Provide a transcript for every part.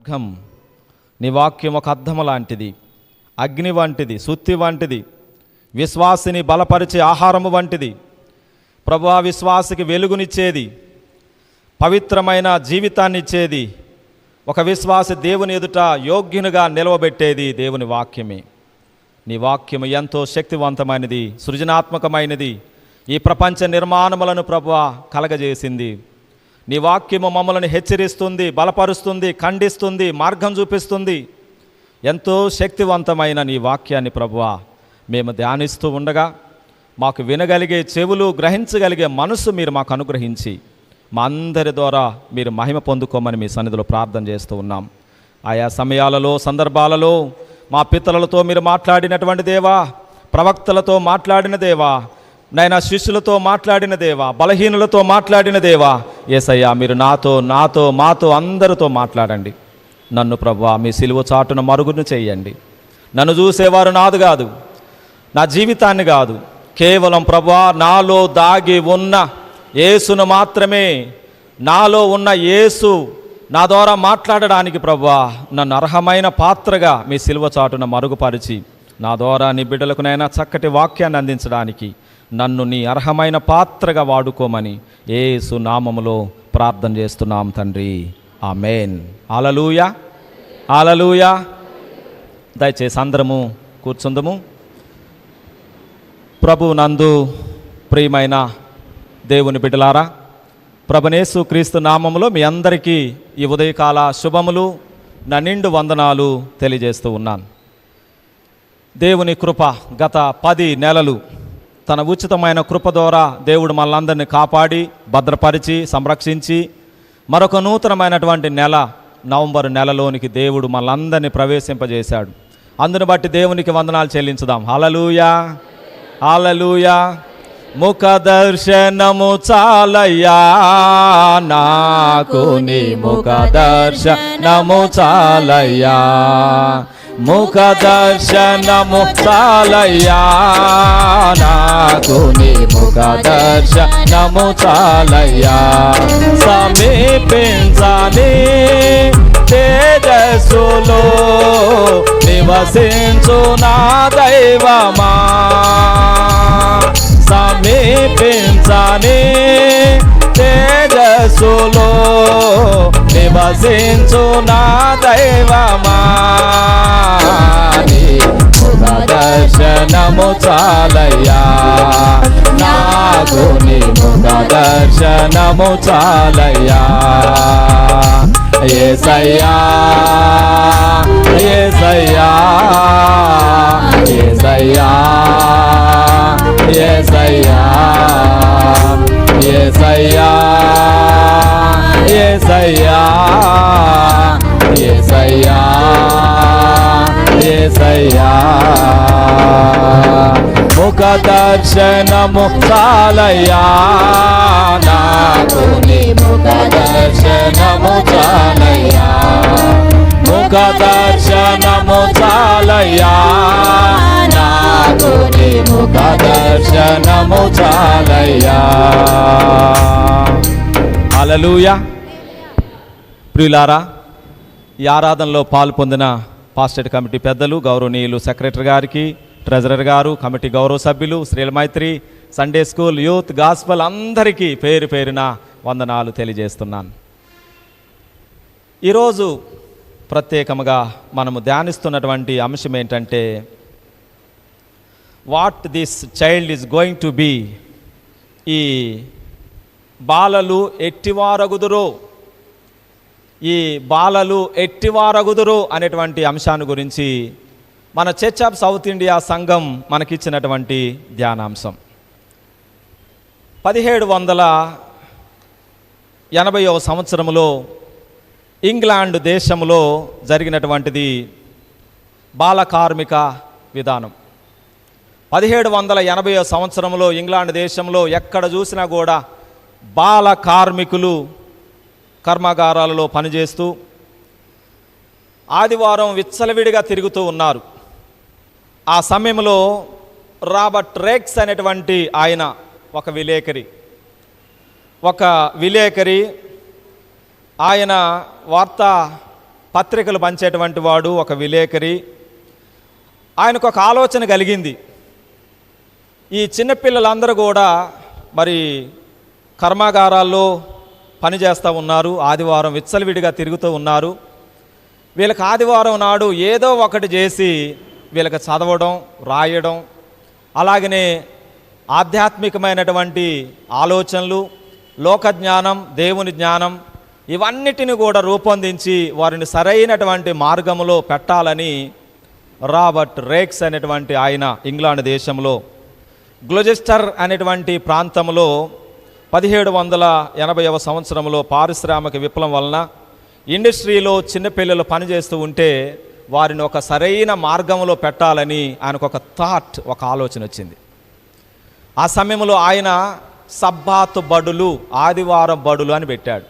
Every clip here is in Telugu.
ఘం నీ వాక్యం ఒక అద్దము లాంటిది, అగ్ని వంటిది, సుత్తి వంటిది, విశ్వాసిని బలపరిచే ఆహారము వంటిది. ప్రభువా, విశ్వాసికి వెలుగునిచ్చేది, పవిత్రమైన జీవితాన్ని ఇచ్చేది, ఒక విశ్వాసి దేవుని ఎదుట యోగ్యునిగా నిలవబెట్టేది దేవుని వాక్యమే. నీ వాక్యము ఎంతో శక్తివంతమైనది, సృజనాత్మకమైనది. ఈ ప్రపంచ నిర్మాణములను ప్రభువా కలగజేసింది. నీ వాక్యము మమ్మల్ని హెచ్చరిస్తుంది, బలపరుస్తుంది, ఖండిస్తుంది, మార్గం చూపిస్తుంది. ఎంతో శక్తివంతమైన నీ వాక్యాన్ని ప్రభువా మేము ధ్యానిస్తూ ఉండగా మాకు వినగలిగే చెవులు, గ్రహించగలిగే మనసు మీరు మాకు అనుగ్రహించి మా అందరి ద్వారా మీరు మహిమ పొందుకోమని మీ సన్నిధిలో ప్రార్థన చేస్తూ ఉన్నాం. ఆయా సమయాలలో, సందర్భాలలో మా పితరులతో మీరు మాట్లాడినటువంటి దేవా, ప్రవక్తలతో మాట్లాడిన దేవా, నైనా శిష్యులతో మాట్లాడిన దేవా, బలహీనులతో మాట్లాడిన దేవా, యేసయ్యా మీరు నాతో మాతో అందరితో మాట్లాడండి. నన్ను ప్రభువా మీ సిలువ చాటున మరుగును చేయండి. నన్ను చూసేవారు నాదు కాదు, నా జీవితాన్ని కాదు, కేవలం ప్రభువా నాలో దాగి ఉన్న యేసును మాత్రమే, నాలో ఉన్న యేసు నా ద్వారా మాట్లాడడానికి ప్రభువా నన్ను అర్హమైన పాత్రగా మీ సిలువ చాటున మరుగుపరిచి నా ద్వారా నీ బిడ్డలకునైనా చక్కటి వాక్యాన్ని అందించడానికి నన్ను నీ అర్హమైన పాత్రగా వాడుకోమని యేసు నామములో ప్రార్థన చేస్తున్నాం తండ్రి. ఆమేన్. హల్లెలూయా, హల్లెలూయా. దయచేసి అందరము కూర్చుందము. ప్రభు నందు ప్రియమైన దేవుని బిడ్డలారా, ప్రభునేసు క్రీస్తు నామములో మీ అందరికీ ఈ ఉదయకాల శుభములు, నా నిండు వందనాలు తెలియజేస్తూ ఉన్నాను. దేవుని కృప గత 10 నెలలు తన ఉచితమైన కృప ద్వారా దేవుడు మనందరినీ కాపాడి, భద్రపరిచి, సంరక్షించి మరొక నూతనమైనటువంటి నెల, నవంబర్ నెలలోనికి దేవుడు మనందరినీ ప్రవేశింపజేశాడు. అందును బట్టి దేవునికి వందనాలు చెల్లించుదాం. హల్లెలూయా, హల్లెలూయా. ముఖ దర్శనము చాలయ్యా నాకు, నీ ముఖ దర్శనము చాలయ్యా, ముఖ దర్శనము చాలయ్యా నాకు, నీ ముఖ దర్శనము చాలయ్యా. సమీపించని తేజస్సులో నివసించు నా దైవమా, సమీపించని తేజస్సులో నివసించు నా దైవమా, నీ ముఖ దర్శనము చాలయ్యా నాకు, నీ ముఖ దర్శనము చాలయ్యా. యేసయ్యా, యేసయ్యా, యేసయ్యా, యేసయ్యా, యేసయ్యా, యేసయ్యా, యేసయ్యా, యేసయ్యా. ముఖ దర్శనము చాలయ్యా నాకు, నీ ముఖ దర్శనము చాలయ్యా, ముఖ దర్శనము చాలయ్యా నాకు, నీ ముఖ దర్శనము చాలయ్యా. హల్లెలూయా. ప్రియులారా, ఈ ఆరాధనలో పాలు పొందిన పాస్టేట్ కమిటీ పెద్దలు, గౌరవనీయులు సెక్రటరీ గారికి, ట్రెజరర్ గారు, కమిటీ గౌరవ సభ్యులు, శ్రీల మైత్రి, సండే స్కూల్, యూత్, గాస్పల్ అందరికీ పేరు పేరున వందనాలు తెలియజేస్తున్నాను. ఈరోజు ప్రత్యేకంగా మనము ధ్యానిస్తున్నటువంటి అంశం ఏంటంటే, what this child is going to be. ఈ బాలలు ఎట్టివారగుదురో, ఈ బాలలు ఎట్టివారగుదురో అనేటువంటి అంశాన్ని గురించి మన చర్చ్ ఆఫ్ సౌత్ ఇండియా సంఘం మనకిచ్చినటువంటి ధ్యానాంశం. 1780వ సంవత్సరంలో ఇంగ్లాండ్ దేశంలో జరిగినటువంటిది బాల కార్మిక విధానం. 1780వ సంవత్సరంలో ఇంగ్లాండ్ దేశంలో ఎక్కడ చూసినా కూడా బాల కార్మికులు కర్మాగారాలలో పనిచేస్తూ ఆదివారం విచ్చలవిడిగా తిరుగుతూ ఉన్నారు. ఆ సమయంలో రాబర్ట్ రేక్స్ అనేటువంటి ఆయన ఒక విలేకరి ఆయన వార్తా పత్రికలు పంచేటువంటి వాడు, ఒక విలేకరి. ఆయనకు ఒక ఆలోచన కలిగింది. ఈ చిన్నపిల్లలందరూ కూడా మరి కర్మాగారాల్లో పనిచేస్తూ ఉన్నారు, ఆదివారం విచ్చలవిడిగా తిరుగుతూ ఉన్నారు. వీళ్ళకి ఆదివారం నాడు ఏదో ఒకటి చేసి వీళ్ళకి చదవడం, రాయడం, అలాగనే ఆధ్యాత్మికమైనటువంటి ఆలోచనలు, లోకజ్ఞానం, దేవుని జ్ఞానం ఇవన్నిటిని కూడా రూపొందించి వారిని సరైనటువంటి మార్గంలో పెట్టాలని రాబర్ట్ రేక్స్ అనేటువంటి ఆయన ఇంగ్లాండ్ దేశంలో గ్లొజెస్టర్ అనేటువంటి ప్రాంతంలో 1780వ సంవత్సరంలో పారిశ్రామిక విప్లవం వలన ఇండస్ట్రీలో చిన్నపిల్లలు పనిచేస్తూ ఉంటే వారిని ఒక సరైన మార్గంలో పెట్టాలని ఆయనకు ఒక థాట్, ఒక ఆలోచన వచ్చింది. ఆ సమయంలో ఆయన సబ్బాతు బడులు, ఆదివారం బడులు అని పెట్టాడు.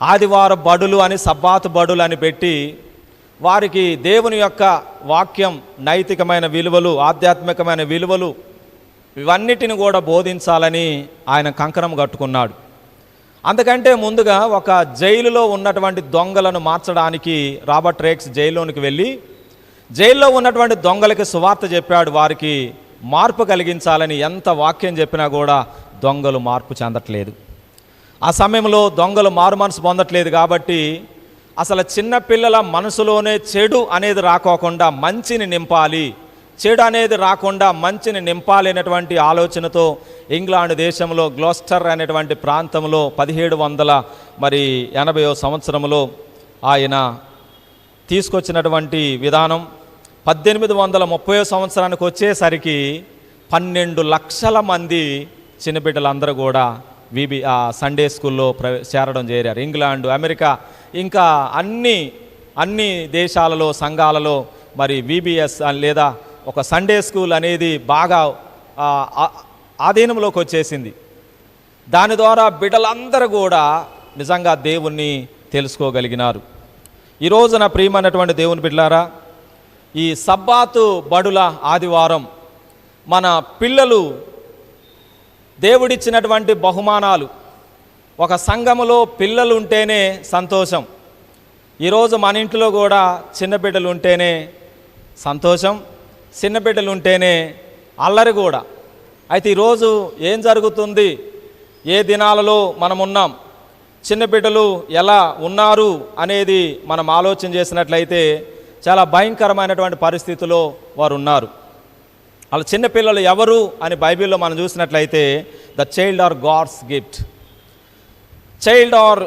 ఆదివారం బడులు అని, సబ్బాతు బడులు అని పెట్టి వారికి దేవుని యొక్క వాక్యం, నైతికమైన విలువలు, ఆధ్యాత్మికమైన విలువలు ఇవన్నిటిని కూడా బోధించాలని ఆయన కంకణం కట్టుకున్నాడు. అందుకంటే ముందుగా ఒక జైలులో ఉన్నటువంటి దొంగలను మార్చడానికి రాబర్ట్ రేక్స్ జైల్లోనికి వెళ్ళి జైల్లో ఉన్నటువంటి దొంగలకి సువార్త చెప్పాడు. వారికి మార్పు కలిగించాలని ఎంత వాక్యం చెప్పినా కూడా దొంగలు మార్పు చెందట్లేదు. ఆ సమయంలో దొంగలు మారు మనసు పొందట్లేదు. కాబట్టి అసలు చిన్నపిల్లల మనసులోనే చెడు అనేది రాకోకుండా మంచిని నింపాలి, చెడు అనేది రాకుండా మంచిని నింపాలి అనేటువంటి ఆలోచనతో ఇంగ్లాండ్ దేశంలో గ్లోస్టర్ అనేటువంటి ప్రాంతంలో 1780వ సంవత్సరంలో ఆయన తీసుకొచ్చినటువంటి విధానం 1830వ సంవత్సరానికి వచ్చేసరికి 12 లక్షల మంది చిన్నబిడ్డలందరూ కూడా సండే స్కూల్లో చేరడం చేరారు. ఇంగ్లాండ్, అమెరికా ఇంకా అన్ని దేశాలలో, సంఘాలలో మరి VBS లేదా ఒక సండే స్కూల్ అనేది బాగా ఆధీనంలోకి వచ్చేసింది. దాని ద్వారా బిడ్డలందరూ కూడా నిజంగా దేవుణ్ణి తెలుసుకోగలిగినారు. ఈ రోజున ప్రియమైనటువంటి దేవుని బిడ్డలారా, ఈ సబ్బాతు బడుల ఆదివారం మన పిల్లలు దేవుడిచ్చినటువంటి బహుమానాలు. ఒక సంఘములో పిల్లలు ఉంటేనే సంతోషం. ఈరోజు మన ఇంట్లో కూడా చిన్నబిడ్డలు ఉంటేనే సంతోషం, చిన్నబిడ్డలు ఉంటేనే అల్లరి కూడా. అయితే ఈరోజు ఏం జరుగుతుంది, ఏ దినాలలో మనం ఉన్నాం, చిన్నబిడ్డలు ఎలా ఉన్నారు అనేది మనం ఆలోచన చేసినట్లయితే చాలా భయంకరమైనటువంటి పరిస్థితిలో వారు ఉన్నారు. వాళ్ళ చిన్నపిల్లలు ఎవరు అని బైబిల్లో మనం చూసినట్లయితే the child are God's gift. Child are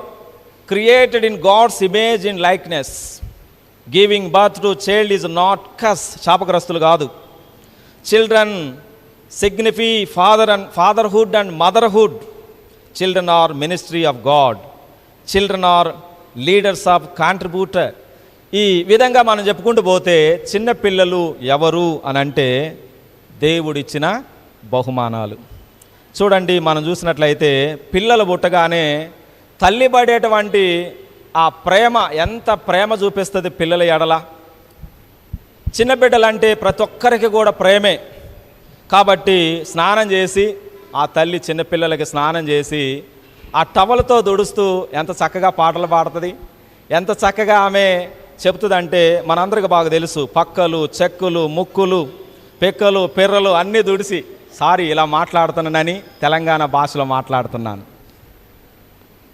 created in God's image in likeness. Giving birth to child is not curse, శాపగ్రస్తులు కాదు. Children signify fatherhood and motherhood. Children are ministry of God. Children are leaders of contributor. ఈ విధంగా మనం చెప్పుకుంటూ పోతే చిన్నపిల్లలు ఎవరు అని అంటే దేవుడిచ్చిన బహుమానాలు. చూడండి, మనం చూసినట్లయితే పిల్లలు పుట్టగానే తల్లి పడేటువంటి ఆ ప్రేమ, ఎంత ప్రేమ చూపిస్తుంది పిల్లల ఎడల. చిన్నబిడ్డలంటే ప్రతి ఒక్కరికి కూడా ప్రేమే. కాబట్టి స్నానం చేసి ఆ తల్లి చిన్నపిల్లలకి స్నానం చేసి ఆ టవలతో దుడుస్తూ ఎంత చక్కగా పాటలు పాడుతుంది, ఎంత చక్కగా ఆమె చెప్తుందంటే మనందరికి బాగా తెలుసు. పక్కలు, చెక్కులు, ముక్కులు, పెక్కలు, పెర్రలు అన్నీ దుడిసి, ఇలా మాట్లాడుతున్నానని తెలంగాణ భాషలో మాట్లాడుతున్నాను.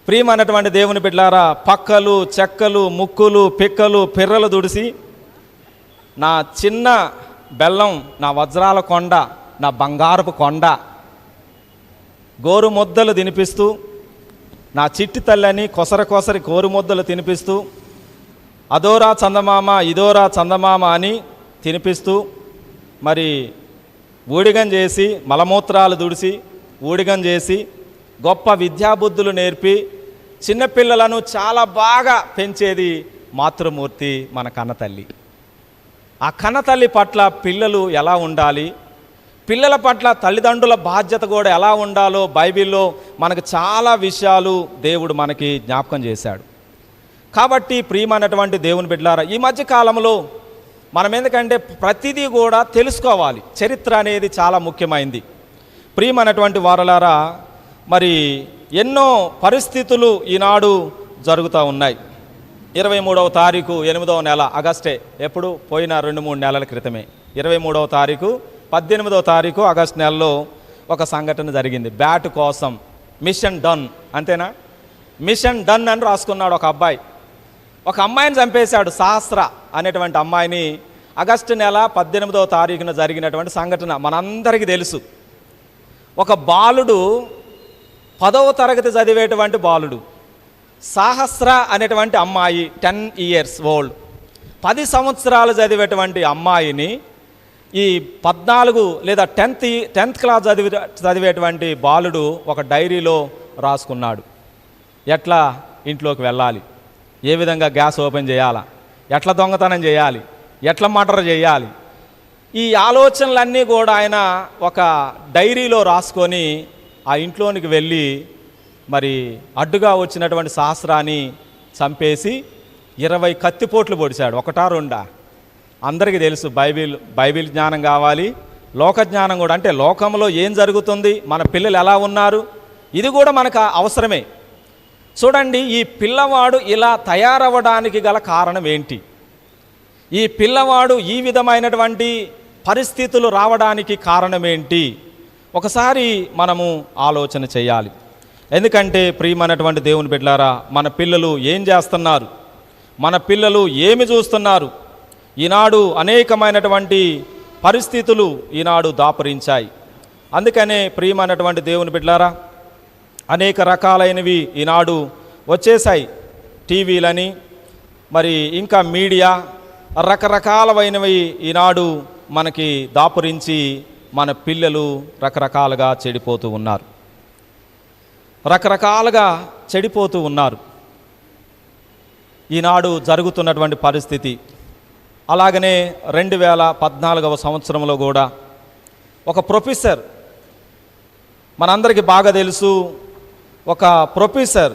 ప్రియమైనటువంటి దేవుని బిడ్డలారా, పక్కలు, చెక్కలు, ముక్కులు, పిక్కలు, పిర్రలు దుడిసి నా చిన్న బెల్లం, నా వజ్రాల కొండ, నా బంగారపు కొండ గోరు ముద్దలు తినిపిస్తూ, నా చిట్టి తల్లని కొసరి గోరు ముద్దలు తినిపిస్తూ, అదోరా చందమామ ఇదోరా చందమామ అని తినిపిస్తూ, మరి ఊడిగం చేసి, మలమూత్రాలు దుడిసి ఊడిగం చేసి గొప్ప విద్యాబుద్ధులు నేర్పి చిన్నపిల్లలను చాలా బాగా పెంచేది మాతృమూర్తి, మన కన్నతల్లి. ఆ కన్నతల్లి పట్ల పిల్లలు ఎలా ఉండాలి, పిల్లల పట్ల తల్లిదండ్రుల బాధ్యత కూడా ఎలా ఉండాలో బైబిల్లో మనకు చాలా విషయాలు దేవుడు మనకి జ్ఞాపకం చేశాడు. కాబట్టి ప్రియమైనటువంటి దేవుని బిడ్డలారా, ఈ మధ్య కాలంలో మనం ఎందుకంటే ప్రతిదీ కూడా తెలుసుకోవాలి. చరిత్ర అనేది చాలా ముఖ్యమైంది. ప్రియమైనటువంటి వారలారా, మరి ఎన్నో పరిస్థితులు ఈనాడు జరుగుతూ ఉన్నాయి. 23వ తారీఖు 8వ నెల ఆగస్టే, ఎప్పుడు పోయిన 2-3 నెలల క్రితమే. 23వ తారీఖు 18వ తారీఖు ఆగస్టు నెలలో ఒక సంఘటన జరిగింది. బ్యాట్ కోసం మిషన్ డన్, అంతేనా? మిషన్ డన్ అని రాసుకున్నాడు ఒక అబ్బాయి. ఒక అమ్మాయిని చంపేశాడు, సహస్ర అనేటువంటి అమ్మాయిని. ఆగస్టు నెల 18వ తారీఖున జరిగినటువంటి సంఘటన మనందరికీ తెలుసు. ఒక బాలుడు, 10వ తరగతి చదివేటువంటి బాలుడు, సహస్ర అనేటువంటి అమ్మాయి 10 years old, 10 సంవత్సరాలు చదివేటువంటి అమ్మాయిని ఈ 14 లేదా 10th క్లాస్ చదివేటువంటి బాలుడు ఒక డైరీలో రాసుకున్నాడు. ఎట్లా ఇంట్లోకి వెళ్ళాలి, ఏ విధంగా గ్యాస్ ఓపెన్ చేయాలా, ఎట్లా దొంగతనం చేయాలి, ఎట్లా మర్డర్ చేయాలి, ఈ ఆలోచనలన్నీ కూడా ఆయన ఒక డైరీలో రాసుకొని ఆ ఇంట్లోనికి వెళ్ళి మరి అడ్డుగా వచ్చినటువంటి సహస్రాన్ని చంపేసి 20 కత్తిపోట్లు పొడిచాడు. ఒకటా రెండా? అందరికీ తెలుసు, బైబిల్ జ్ఞానం కావాలి, లోక జ్ఞానం కూడా. అంటే లోకంలో ఏం జరుగుతుంది, మన పిల్లలు ఎలా ఉన్నారు, ఇది కూడా మనకు అవసరమే. చూడండి, ఈ పిల్లవాడు ఇలా తయారవ్వడానికి గల కారణం ఏంటి? ఈ పిల్లవాడు ఈ విధమైనటువంటి పరిస్థితులు రావడానికి కారణం ఏంటి? ఒకసారి మనము ఆలోచన చేయాలి. ఎందుకంటే ప్రియమైనటువంటి దేవుని బిడ్డలారా, మన పిల్లలు ఏం చేస్తున్నారు, మన పిల్లలు ఏమి చూస్తున్నారు? ఈనాడు అనేకమైనటువంటి పరిస్థితులు ఈనాడు దాపురించాయి. అందుకనే ప్రియమైనటువంటి దేవుని బిడ్డలారా, అనేక రకాలైనవి ఈనాడు వచ్చేసాయి. టీవీలని, మరి ఇంకా మీడియా, రకరకాలైనవి ఈనాడు మనకి దాపురించి మన పిల్లలు రకరకాలుగా చెడిపోతూ ఉన్నారు, రకరకాలుగా చెడిపోతూ ఉన్నారు. ఈనాడు జరుగుతున్నటువంటి పరిస్థితి. అలాగనే 2014వ సంవత్సరంలో కూడా ఒక ప్రొఫెసర్, మనందరికీ బాగా తెలుసు, ఒక ప్రొఫెసర్,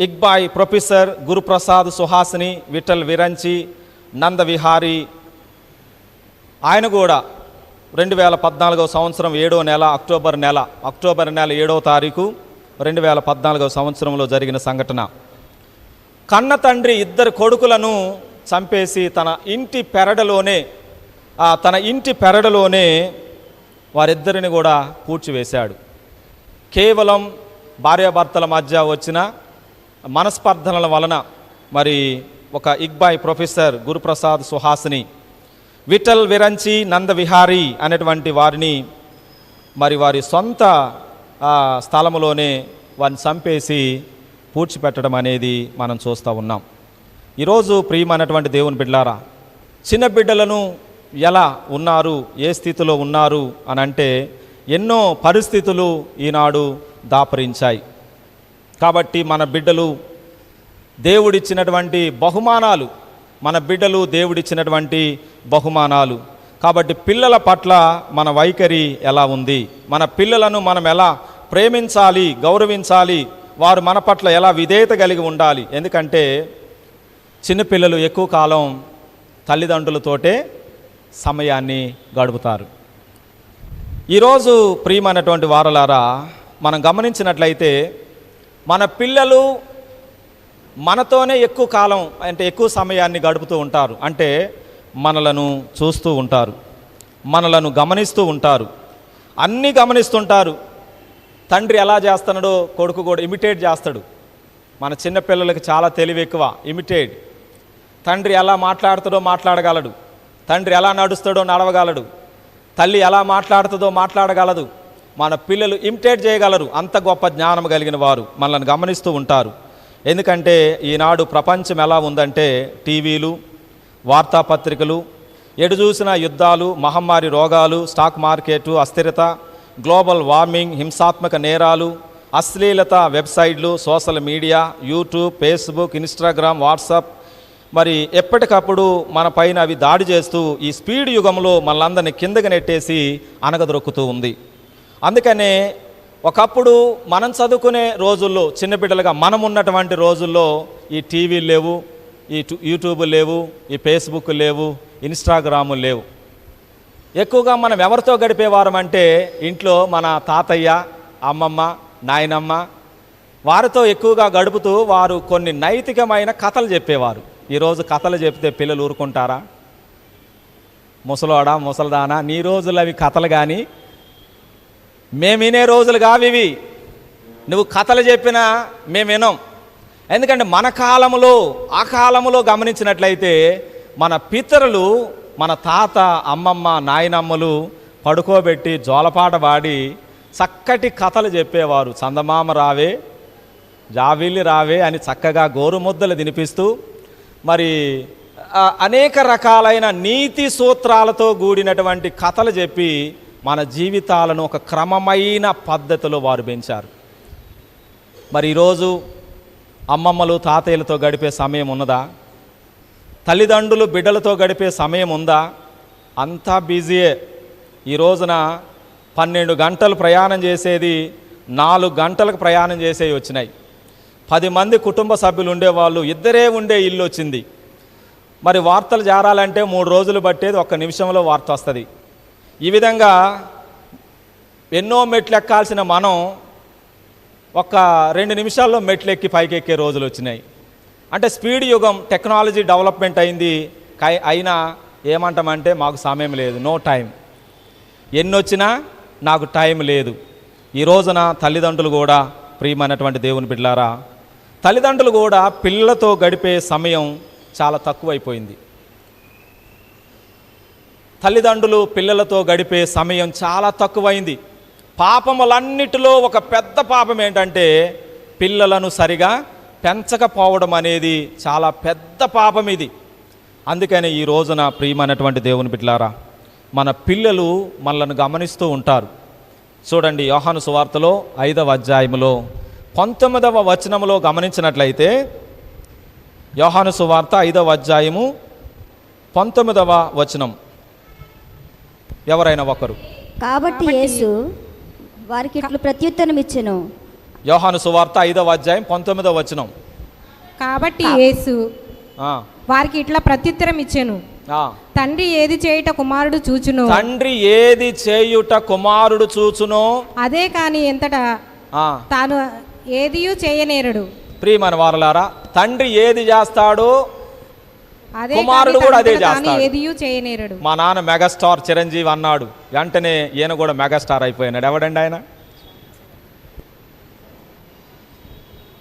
ఇక్బాయ్ ప్రొఫెసర్ గురుప్రసాద్ సుహాసిని, విఠల్ విరంచి, నందవిహారీ, ఆయన కూడా 2014వ సంవత్సరం 7వ నెల అక్టోబర్ నెల 7వ తారీఖు 2014వ సంవత్సరంలో జరిగిన సంఘటన. కన్న తండ్రి 2 కొడుకులను చంపేసి తన ఇంటి పెరడులోనే వారిద్దరిని కూడా పూడ్చివేశాడు. కేవలం భార్యాభర్తల మధ్య వచ్చిన మనస్పర్ధనల వలన మరి ఒక ఇక్బాయ్ ప్రొఫెసర్ గురుప్రసాద్ సుహాసిని, విఠల్ విరంచి, నందవిహారీ అనేటువంటి వారిని మరి వారి సొంత స్థలములోనే వారిని చంపేసి పూడ్చిపెట్టడం అనేది మనం చూస్తూ ఉన్నాం. ఈరోజు ప్రియమైనటువంటి దేవుని బిడ్డలారా, చిన్న బిడ్డలను ఎలా ఉన్నారు, ఏ స్థితిలో ఉన్నారు అని అంటే ఎన్నో పరిస్థితులు ఈనాడు దాపరించాయి. కాబట్టి మన బిడ్డలు దేవుడిచ్చినటువంటి బహుమానాలు, మన బిడ్డలు దేవుడిచ్చినటువంటి బహుమానాలు. కాబట్టి పిల్లల పట్ల మన వైఖరి ఎలా ఉంది, మన పిల్లలను మనం ఎలా ప్రేమించాలి, గౌరవించాలి, వారు మన పట్ల ఎలా విధేయత కలిగి ఉండాలి. ఎందుకంటే చిన్నపిల్లలు ఎక్కువ కాలం తల్లిదండ్రులతోటే సమయాన్ని గడుపుతారు. ఈరోజు ప్రియమైనటువంటి వారలారా, మనం గమనించినట్లయితే మన పిల్లలు మనతోనే ఎక్కువ కాలం, అంటే ఎక్కువ సమయాన్ని గడుపుతూ ఉంటారు. అంటే మనలను చూస్తూ ఉంటారు, మనలను గమనిస్తూ ఉంటారు, అన్నీ గమనిస్తుంటారు. తండ్రి ఎలా చేస్తున్నాడో కొడుకు కూడా ఇమిటేట్ చేస్తాడు. మన చిన్నపిల్లలకి చాలా తెలివి ఎక్కువ, ఇమిటేట్. తండ్రి ఎలా మాట్లాడుతాడో మాట్లాడగలడు, తండ్రి ఎలా నడుస్తాడో నడవగలడు, తల్లి ఎలా మాట్లాడుతుందో మాట్లాడగలదు. మన పిల్లలు ఇమిటేట్ చేయగలరు. అంత గొప్ప జ్ఞానం కలిగిన వారు మనల్ని గమనిస్తూ ఉంటారు. ఎందుకంటే ఈనాడు ప్రపంచం ఎలా ఉందంటే టీవీలు, వార్తాపత్రికలు, ఎటు చూసిన యుద్ధాలు, మహమ్మారి రోగాలు, స్టాక్ మార్కెట్ అస్థిరత, గ్లోబల్ వార్మింగ్, హింసాత్మక నేరాలు, అశ్లీలత, వెబ్సైట్లు, social media, YouTube, Facebook, Instagram, WhatsApp, మరి ఎప్పటికప్పుడు మన పైన అవి దాడి చేస్తూ ఈ స్పీడ్ యుగంలో మనలందరినీ కిందకి నెట్టేసి అనగదొరుకుతూ ఉంది. అందుకనే ఒకప్పుడు మనం చదువుకునే రోజుల్లో, చిన్నబిడ్డలుగా మనం ఉన్నటువంటి రోజుల్లో ఈ టీవీలు లేవు, ఈ యూట్యూబ్ లేవు, ఈ ఫేస్బుక్ లేవు, ఇన్స్టాగ్రాము లేవు. ఎక్కువగా మనం ఎవరితో గడిపేవారం అంటే ఇంట్లో మన తాతయ్య, అమ్మమ్మ, నాయనమ్మ, వారితో ఎక్కువగా గడుపుతూ వారు కొన్ని నైతికమైన కథలు చెప్పేవారు. ఈరోజు కథలు చెప్తే పిల్లలు ఊరుకుంటారా? ముసలోడా ముసల్దానా, నీ రోజులు అవి కథలు, కానీ మేము వినే రోజులు కావివి. నువ్వు కథలు చెప్పినా మేము వినం. ఎందుకంటే మన కాలంలో, ఆ కాలంలో గమనించినట్లయితే మన పితరులు, మన తాత, అమ్మమ్మ, నాయనమ్మలు పడుకోబెట్టి జోలపాట పాడి చక్కటి కథలు చెప్పేవారు. చందమామ రావే, జావిల్లి రావే అని చక్కగా గోరుముద్దలు తినిపిస్తూ మరి అనేక రకాలైన నీతి సూత్రాలతో కూడినటువంటి కథలు చెప్పి మన జీవితాలను ఒక క్రమమైన పద్ధతిలో వారు పెంచారు. మరి ఈరోజు అమ్మమ్మలు తాతయ్యలతో గడిపే సమయం ఉన్నదా? తల్లిదండ్రులు బిడ్డలతో గడిపే సమయం ఉందా? అంతా బిజీయే. ఈ రోజున 12 గంటలు ప్రయాణం చేసేది 4 గంటలకు ప్రయాణం చేసేవి వచ్చినాయి. 10 మంది కుటుంబ సభ్యులు ఉండేవాళ్ళు, ఇద్దరే ఉండే ఇల్లు వచ్చింది. మరి వార్తలు చేరాలంటే 3 రోజులు పట్టేది, 1 నిమిషంలో వార్త వస్తుంది. ఈ విధంగా ఎన్నో మెట్లు ఎక్కాల్సిన మనం 2 నిమిషాల్లో మెట్లు ఎక్కి పైకి ఎక్కే రోజులు వచ్చినాయి. అంటే స్పీడ్ యుగం, టెక్నాలజీ డెవలప్మెంట్ అయింది. అయినా ఏమంటామంటే మాకు సమయం లేదు, నో టైం. ఎన్నొచ్చినా నాకు టైం లేదు. ఈ రోజున తల్లిదండ్రులు కూడా, ప్రియమైనటువంటి దేవుని బిడ్డలారా, తల్లిదండ్రులు కూడా పిల్లలతో గడిపే సమయం చాలా తక్కువైపోయింది. తల్లిదండ్రులు పిల్లలతో గడిపే సమయం చాలా తక్కువైంది. పాపములన్నిటిలో ఒక పెద్ద పాపం ఏంటంటే పిల్లలను సరిగా పెంచకపోవడం అనేది చాలా పెద్ద పాపం ఇది. అందుకని ఈ రోజున ప్రియమైనటువంటి దేవుని బిడ్డలారా, మన పిల్లలు మనల్ని గమనిస్తూ ఉంటారు. చూడండి, యోహాను సువార్తలో 5వ అధ్యాయములో 19వ వచనములో గమనించినట్లయితే, యోహాను సువార్త 5వ అధ్యాయము 19వ వచనం. ఎవరైనా ఒకరు. కాబట్టి యేసు వారికి ఇట్లు ప్రత్యుత్తరం ఇచ్చెను. యోహాను సువార్త 5వ అధ్యాయం 19వ వచనం. కాబట్టి యేసు వారికి ఇట్లా ప్రత్యుత్తరం ఇచ్చెను, తండ్రి ఏది చేయుట కుమారుడు చూచును, తండ్రి ఏది చేయుట కుమారుడు చూచునో అదే కాని ఎంతటా తాను ఏదియూ చేయనేరడు. ప్రియమైన వారలారా, తండ్రి ఏది చేస్తాడో కుమారుడు కూడా అదే చేస్తాడు. ఏదియూ చేయనేరడు. మా నాన్న మెగాస్టార్ చిరంజీవి అన్నాడు, వెంటనే ఈయన కూడా మెగాస్టార్ అయిపోయినాడు. ఎవడండి ఆయన?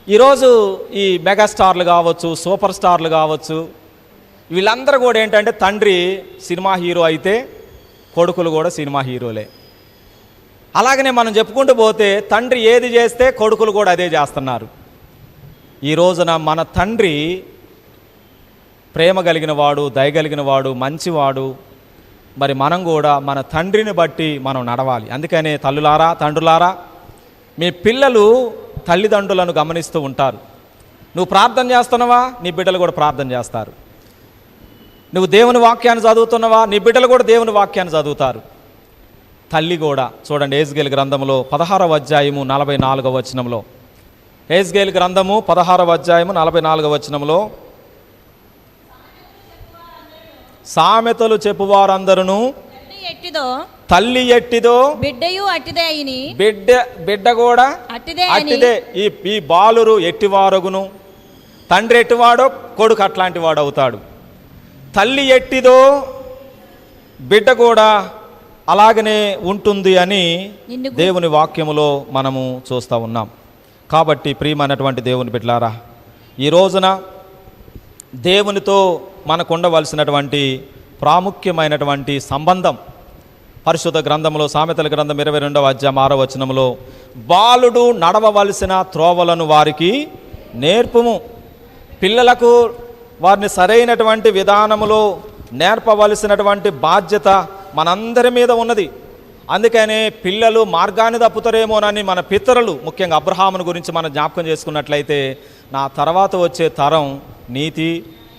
ఈరోజు ఈ మెగాస్టార్లు కావచ్చు, సూపర్ స్టార్లు కావచ్చు, వీళ్ళందరూ కూడా ఏంటంటే తండ్రి సినిమా హీరో అయితే కొడుకులు కూడా సినిమా హీరోలే. అలాగనే మనం చెప్పుకుంటూ పోతే తండ్రి ఏది చేస్తే కొడుకులు కూడా అదే చేస్తున్నారు. ఈ రోజున మన తండ్రి ప్రేమ కలిగిన వాడు, దయగలిగిన వాడు, మంచివాడు. మరి మనం కూడా మన తండ్రిని బట్టి మనం నడవాలి. అందుకనే తల్లులారా, తండ్రులారా, మీ పిల్లలు తల్లిదండ్రులను గమనిస్తూ ఉంటారు. నువ్వు ప్రార్థన చేస్తున్నావా, నీ బిడ్డలు కూడా ప్రార్థన చేస్తారు. నువ్వు దేవుని వాక్యాన్ని చదువుతున్నావా, నీ బిడ్డలు కూడా దేవుని వాక్యాన్ని చదువుతారు. తల్లి కూడా చూడండి, యెహెజ్కేలు గ్రంథంలో 16వ అధ్యాయము 44వ వచనంలో, యెహెజ్కేలు గ్రంథము 16వ అధ్యాయము 44వ వచనంలో, సామెతలు చెప్పువారందరూ తల్లి ఎట్టిదో బిడ్డయు అట్టిదే అయిని, బిడ్డ కూడా అట్టిదే. ఈ బాలురు ఎట్టివారగును, తండ్రి ఎట్టివాడో కొడుకు అట్లాంటి వాడు అవుతాడు. తల్లి ఎట్టిదో బిడ్డ కూడా అలాగనే ఉంటుంది అని దేవుని వాక్యములో మనము చూస్తూ ఉన్నాం. కాబట్టి ప్రియమైనటువంటి దేవుని బిడ్డలారా, ఈ రోజున దేవునితో మనకు ఉండవలసినటువంటి ప్రాముఖ్యమైనటువంటి సంబంధం పరిశుద్ధ గ్రంథంలో, సామెతల గ్రంథం 22వ అధ్యాయం 6వ వచనంలో, బాలుడు నడవవలసిన త్రోవలను వారికి నేర్పుము. పిల్లలకు వారిని సరైనటువంటి విధానములో నేర్పవలసినటువంటి బాధ్యత మనందరి మీద ఉన్నది. అందుకనే పిల్లలు మార్గాన్ని తప్పుతారేమోనని మన పితరులు, ముఖ్యంగా అబ్రహామును గురించి మనం జ్ఞాపకం చేసుకున్నట్లయితే, నా తర్వాత వచ్చే తరం నీతి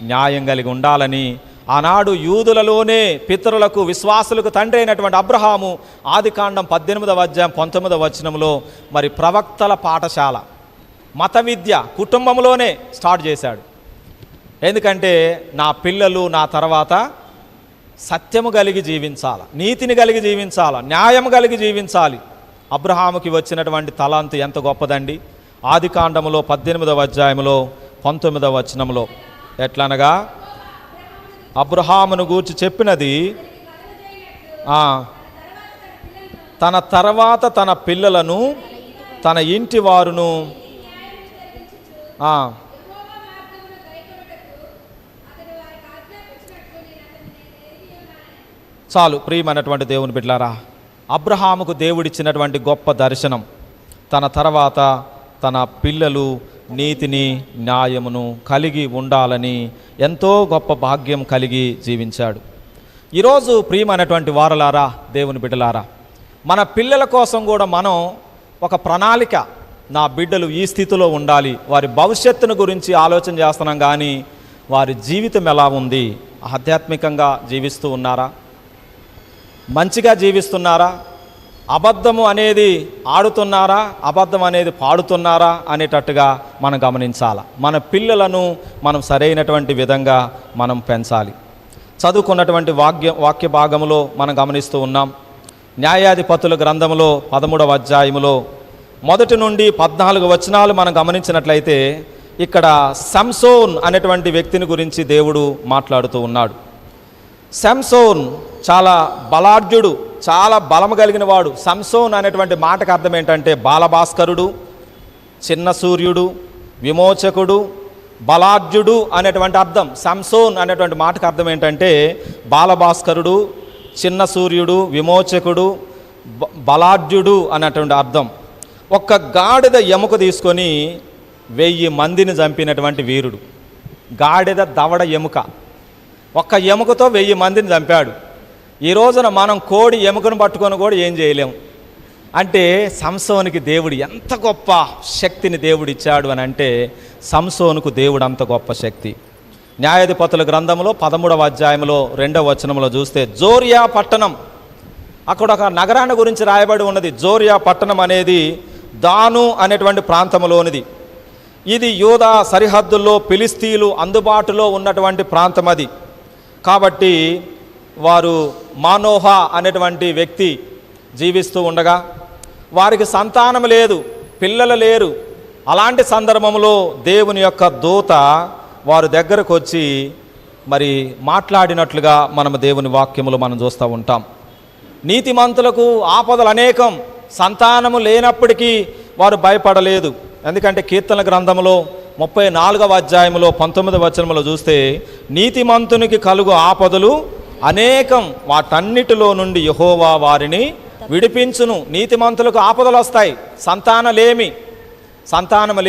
న్యాయం కలిగి ఉండాలని ఆనాడు యూదులలోనే పితరులకు, విశ్వాసులకు తండ్రి అయినటువంటి అబ్రహాము ఆదికాండం 18వ అధ్యాయం 19వ వచనంలో మరి ప్రవక్తల పాఠశాల, మత విద్య కుటుంబంలోనే స్టార్ట్ చేశాడు. ఎందుకంటే నా పిల్లలు నా తర్వాత సత్యము కలిగి జీవించాలి, నీతిని కలిగి జీవించాలి, న్యాయం కలిగి జీవించాలి. అబ్రహాముకి వచ్చినటువంటి తలాంతు ఎంత గొప్పదండి. ఆదికాండములో 18వ అధ్యాయములో 19వ వచనంలో. ఎట్లనగా అబ్రహామును గూర్చి చెప్పినది తన తర్వాత తన పిల్లలను తన ఇంటి వారును చాలు. ప్రియమైనటువంటి దేవుని బిడ్డలారా, అబ్రహాముకు దేవుడిచ్చినటువంటి గొప్ప దర్శనం తన తర్వాత తన పిల్లలు నీతిని న్యాయమును కలిగి ఉండాలని ఎంతో గొప్ప భాగ్యం కలిగి జీవించాడు. ఈరోజు ప్రియమైనటువంటి వారలారా, దేవుని బిడ్డలారా, మన పిల్లల కోసం కూడా మనం ఒక ప్రణాళిక, నా బిడ్డలు ఈ స్థితిలో ఉండాలి, వారి భవిష్యత్తును గురించి ఆలోచన చేస్తున్నాం. కానీ వారి జీవితం ఎలా ఉంది? ఆధ్యాత్మికంగా జీవిస్తూ ఉన్నారా? మంచిగా జీవిస్తున్నారా? అబద్ధము అనేది ఆడుతున్నారా? అబద్ధం అనేది పాడుతున్నారా అనేటట్టుగా మనం గమనించాలి. మన పిల్లలను మనం సరైనటువంటి విధంగా మనం పెంచాలి. చదువుకున్నటువంటి వాక్య భాగంలో మనం గమనిస్తూ ఉన్నాం. న్యాయాధిపతుల గ్రంథంలో 13వ అధ్యాయములో 1 నుండి 14 వచనాలు మనం గమనించినట్లయితే ఇక్కడ సంసోన్ అనేటువంటి వ్యక్తిని గురించి దేవుడు మాట్లాడుతూ ఉన్నాడు. సంసోన్ చాలా బలాఢ్యుడు, చాలా బలము కలిగిన వాడు. సంసోన్ అనేటువంటి మాటకు అర్థం ఏంటంటే బాలభాస్కరుడు, చిన్న సూర్యుడు, విమోచకుడు, బలాఢ్యుడు అనేటువంటి అర్థం. సంసోన్ అనేటువంటి మాటకు అర్థం ఏంటంటే బాలభాస్కరుడు, చిన్న సూర్యుడు, విమోచకుడు, బలాఢ్యుడు అనేటువంటి అర్థం. ఒక్క గాడిద ఎముక తీసుకొని 1000 మందిని చంపినటువంటి వీరుడు. గాడిద దవడ ఎముక, ఒక్క ఎముకతో 1000 మందిని చంపాడు. ఈ రోజున మనం కోడి ఎముకను పట్టుకొని కూడా ఏం చేయలేము. అంటే సంసోనుకి దేవుడు ఎంత గొప్ప శక్తిని దేవుడు ఇచ్చాడు అని అంటే సంసోనుకు దేవుడు అంత గొప్ప శక్తి. న్యాయాధిపతుల గ్రంథంలో 13వ అధ్యాయంలో 2వ వచనంలో చూస్తే జోరియా పట్టణం, అక్కడ ఒక నగరాన్ని గురించి రాయబడి ఉన్నది. జోరియా పట్టణం అనేది దాను అనేటువంటి ప్రాంతంలోనిది. ఇది యూదా సరిహద్దుల్లో ఫిలిస్తీయులు అందుబాటులో ఉన్నటువంటి ప్రాంతం అది. కాబట్టి వారు మానోహ అనేటువంటి వ్యక్తి జీవిస్తూ ఉండగా వారికి సంతానం లేదు, పిల్లలు లేరు. అలాంటి సందర్భంలో దేవుని యొక్క దూత వారి దగ్గరకు వచ్చి మరి మాట్లాడినట్లుగా మనం దేవుని వాక్యములు మనం చూస్తూ ఉంటాం. నీతిమంతులకు ఆపదలు అనేకం, సంతానము లేనప్పటికీ వారు భయపడలేదు. ఎందుకంటే కీర్తన గ్రంథంలో 34వ అధ్యాయంలో 19వ వచనంలో చూస్తే నీతిమంతునికి కలుగు ఆపదలు అనేకం, వాటన్నిటిలో నుండి యెహోవా వారిని విడిపించును. నీతిమంతులకు ఆపదలు వస్తాయి, సంతానం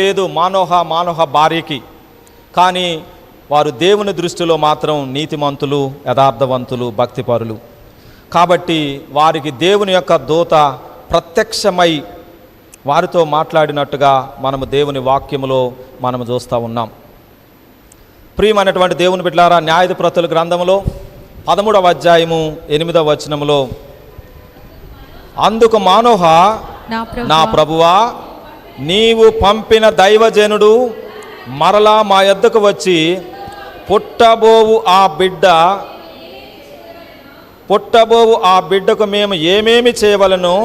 లేదు మానోహ భార్యకి. కానీ వారు దేవుని దృష్టిలో మాత్రం నీతిమంతులు, యథార్థవంతులు, భక్తిపరులు. కాబట్టి వారికి దేవుని యొక్క దూత ప్రత్యక్షమై వారితో మాట్లాడినట్టుగా మనము దేవుని వాక్యములో మనము చూస్తూ ఉన్నాం. ప్రియమైనటువంటి దేవుని బిడ్డలారా, న్యాయాధిపతుల గ్రంథంలో 13వ అధ్యాయము 8వ వచనములో అందుకు మానోహ, నా ప్రభువా, నీవు పంపిన దైవజనుడు మరలా మా యొద్దకు వచ్చి పుట్టబోవు ఆ బిడ్డకు మేము ఏమేమి చేయవలనో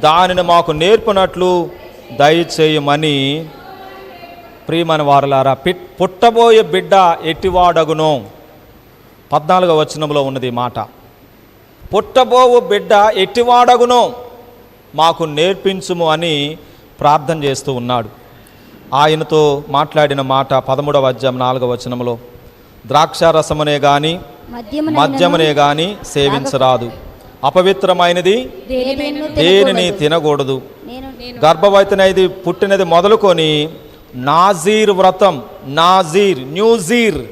దానిని మాకు నేర్పునట్లు దయచేయమని. ప్రియమైన వారలారా, పుట్టబోయే బిడ్డ ఎట్టివాడగునో 14వ వచనంలో ఉన్నది ఈ మాట. పుట్టబోవు బిడ్డ ఎట్టివాడగునో మాకు నేర్పించుము అని ప్రార్థన చేస్తూ ఉన్నాడు. ఆయనతో మాట్లాడిన మాట 13వ అధ్యాయం 4వ వచనంలో, ద్రాక్షారసమునే గాని మద్యమునే గాని సేవించరాదు, అపవిత్రమైనది దేనిని తినకూడదు, గర్భవతినైది పుట్టినది మొదలుకొని నాజీర్ వ్రతం, న్యూజీర్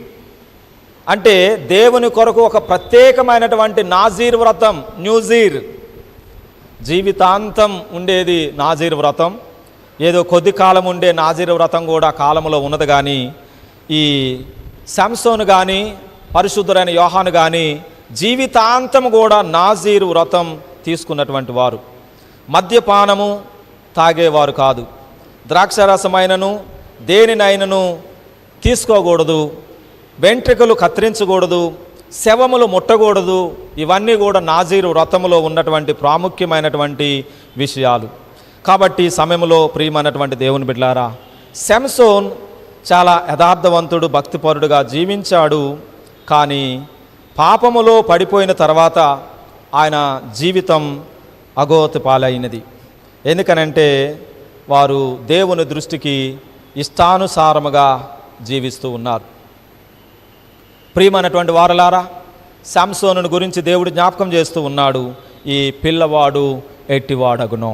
అంటే దేవుని కొరకు ఒక ప్రత్యేకమైనటువంటి నాజీర్ వ్రతం, న్యూజీర్ జీవితాంతం ఉండేది నాజీర్ వ్రతం. ఏదో కొద్ది కాలం ఉండే నాజీర్ వ్రతం కూడా కాలంలో ఉన్నది. కానీ ఈ సంసోను కానీ పరిశుద్ధుడైన యోహాను కానీ జీవితాంతం కూడా నాజీరు వ్రతం తీసుకున్నటువంటి వారు. మద్యపానము తాగేవారు కాదు, ద్రాక్షరసమైనను దేనినైనను తీసుకోకూడదు, వెంట్రుకలు కత్తిరించకూడదు, శవములు ముట్టకూడదు. ఇవన్నీ కూడా నాజీరు వ్రతములో ఉన్నటువంటి ప్రాముఖ్యమైనటువంటి విషయాలు. కాబట్టి ఈ సమయంలో ప్రియమైనటువంటి దేవుని బిడ్డలారా, సంసోన్ చాలా యథార్థవంతుడు, భక్తిపరుడుగా జీవించాడు. కానీ పాపములో పడిపోయిన తర్వాత ఆయన జీవితం అగోతి పాలైనది. ఎందుకనంటే వారు దేవుని దృష్టికి ఇష్టానుసారముగా జీవిస్తూ ఉన్నారు. ప్రియమైనటువంటి వారలారా, సంసోనుని గురించి దేవుడు జ్ఞాపకం చేస్తూ ఉన్నాడు. ఈ పిల్లవాడు ఎట్టివాడగును,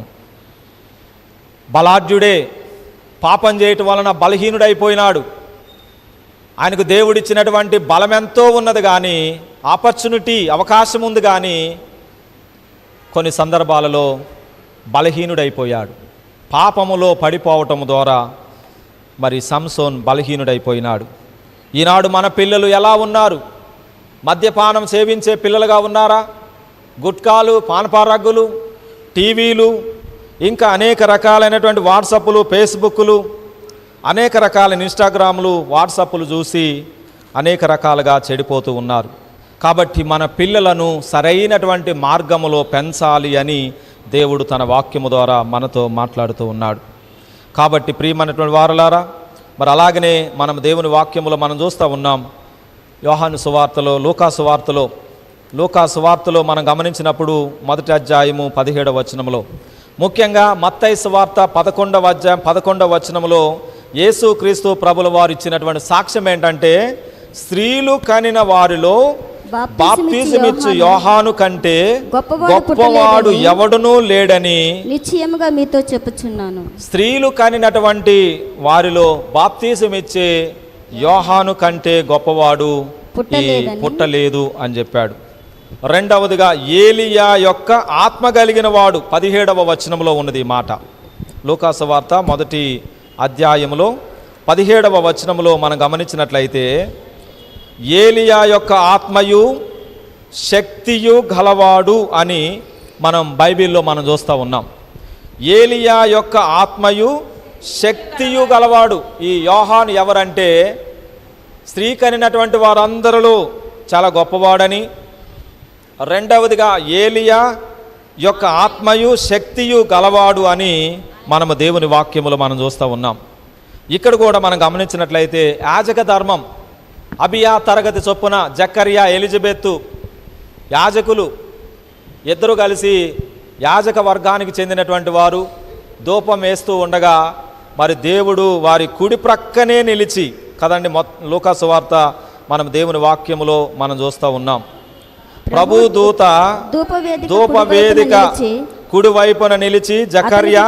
బలాఢ్యుడే, పాపం చేయటం వలన బలహీనుడైపోయినాడు. ఆయనకు దేవుడిచ్చినటువంటి బలం ఎంతో ఉన్నది, కానీ అవకాశం ఉంది, కానీ కొన్ని సందర్భాలలో బలహీనుడైపోయాడు. పాపములో పడిపోవటం ద్వారా మరి సంసోన్ బలహీనుడైపోయినాడు. ఈనాడు మన పిల్లలు ఎలా ఉన్నారు? మద్యపానం సేవించే పిల్లలుగా ఉన్నారా? గుట్కాలు, పానపారగ్గులు, టీవీలు, ఇంకా అనేక రకాలైనటువంటి వాట్సాప్లు, ఫేస్బుక్లు, అనేక రకాల ఇన్స్టాగ్రామ్లు, వాట్సాప్లు చూసి అనేక రకాలుగా చెడిపోతూ ఉన్నారు. కాబట్టి మన పిల్లలను సరైనటువంటి మార్గములో పెంచాలి అని దేవుడు తన వాక్యము ద్వారా మనతో మాట్లాడుతూ ఉన్నాడు. కాబట్టి ప్రియమైనటువంటి వారలారా, మరి అలాగనే మనం దేవుని వాక్యములో మనం చూస్తూ ఉన్నాం. యోహాను సువార్తలో, లూకా సువార్తలో మనం గమనించినప్పుడు మొదటి అధ్యాయము 17వ వచనంలో, ముఖ్యంగా మత్తయి సువార్త 11వ అధ్యాయం 11వ వచనంలో యేసుక్రీస్తు ప్రభుల వారు ఇచ్చినటువంటి సాక్ష్యం ఏంటంటే, స్త్రీలు కనిన వారిలో బాప్తిసమిచ్చు యోహాను కంటే గొప్పవాడు ఎవడునూ లేడని నిశ్చయముగా మీతో చెప్పుచున్నాను. స్త్రీలు కనినటువంటి వారిలో బాప్తిసమిచ్చే యోహాను కంటే గొప్పవాడు పుట్టలేదు అని చెప్పాడు. రెండవదిగా ఏలియా యొక్క ఆత్మ కలిగిన వాడు, 17వ వచనంలో ఉన్నది ఈ మాట. లూకా సువార్త మొదటి అధ్యాయంలో 17వ వచనంలో మనం గమనించినట్లయితే, ఏలియా యొక్క ఆత్మయు శక్తియు గలవాడు అని మనం బైబిల్లో మనం చూస్తూ ఉన్నాం. ఏలియా యొక్క ఆత్మయు శక్తియు గలవాడు. ఈ యోహాను ఎవరంటే, స్త్రీ కనినటువంటి వారందరిలో చాలా గొప్పవాడని, రెండవదిగా ఏలియా యొక్క ఆత్మయు శక్తియు గలవాడు అని మనము దేవుని వాక్యములో మనం చూస్తూ ఉన్నాం. ఇక్కడ కూడా మనం గమనించినట్లయితే యాజక ధర్మం, అబియా తరగతి చొప్పున జకర్యా, ఎలిజబెత్తు యాజకులు ఇద్దరు కలిసి యాజక వర్గానికి చెందినటువంటి వారు ధూపం వేస్తూ ఉండగా మరి దేవుడు వారి కుడి ప్రక్కనే నిలిచి, కదండి, లూకా సువార్త మనం దేవుని వాక్యములో మనం చూస్తూ ఉన్నాం. ప్రభు దూత ధూపవేదిక కుడివైపున నిలిచి జకర్యా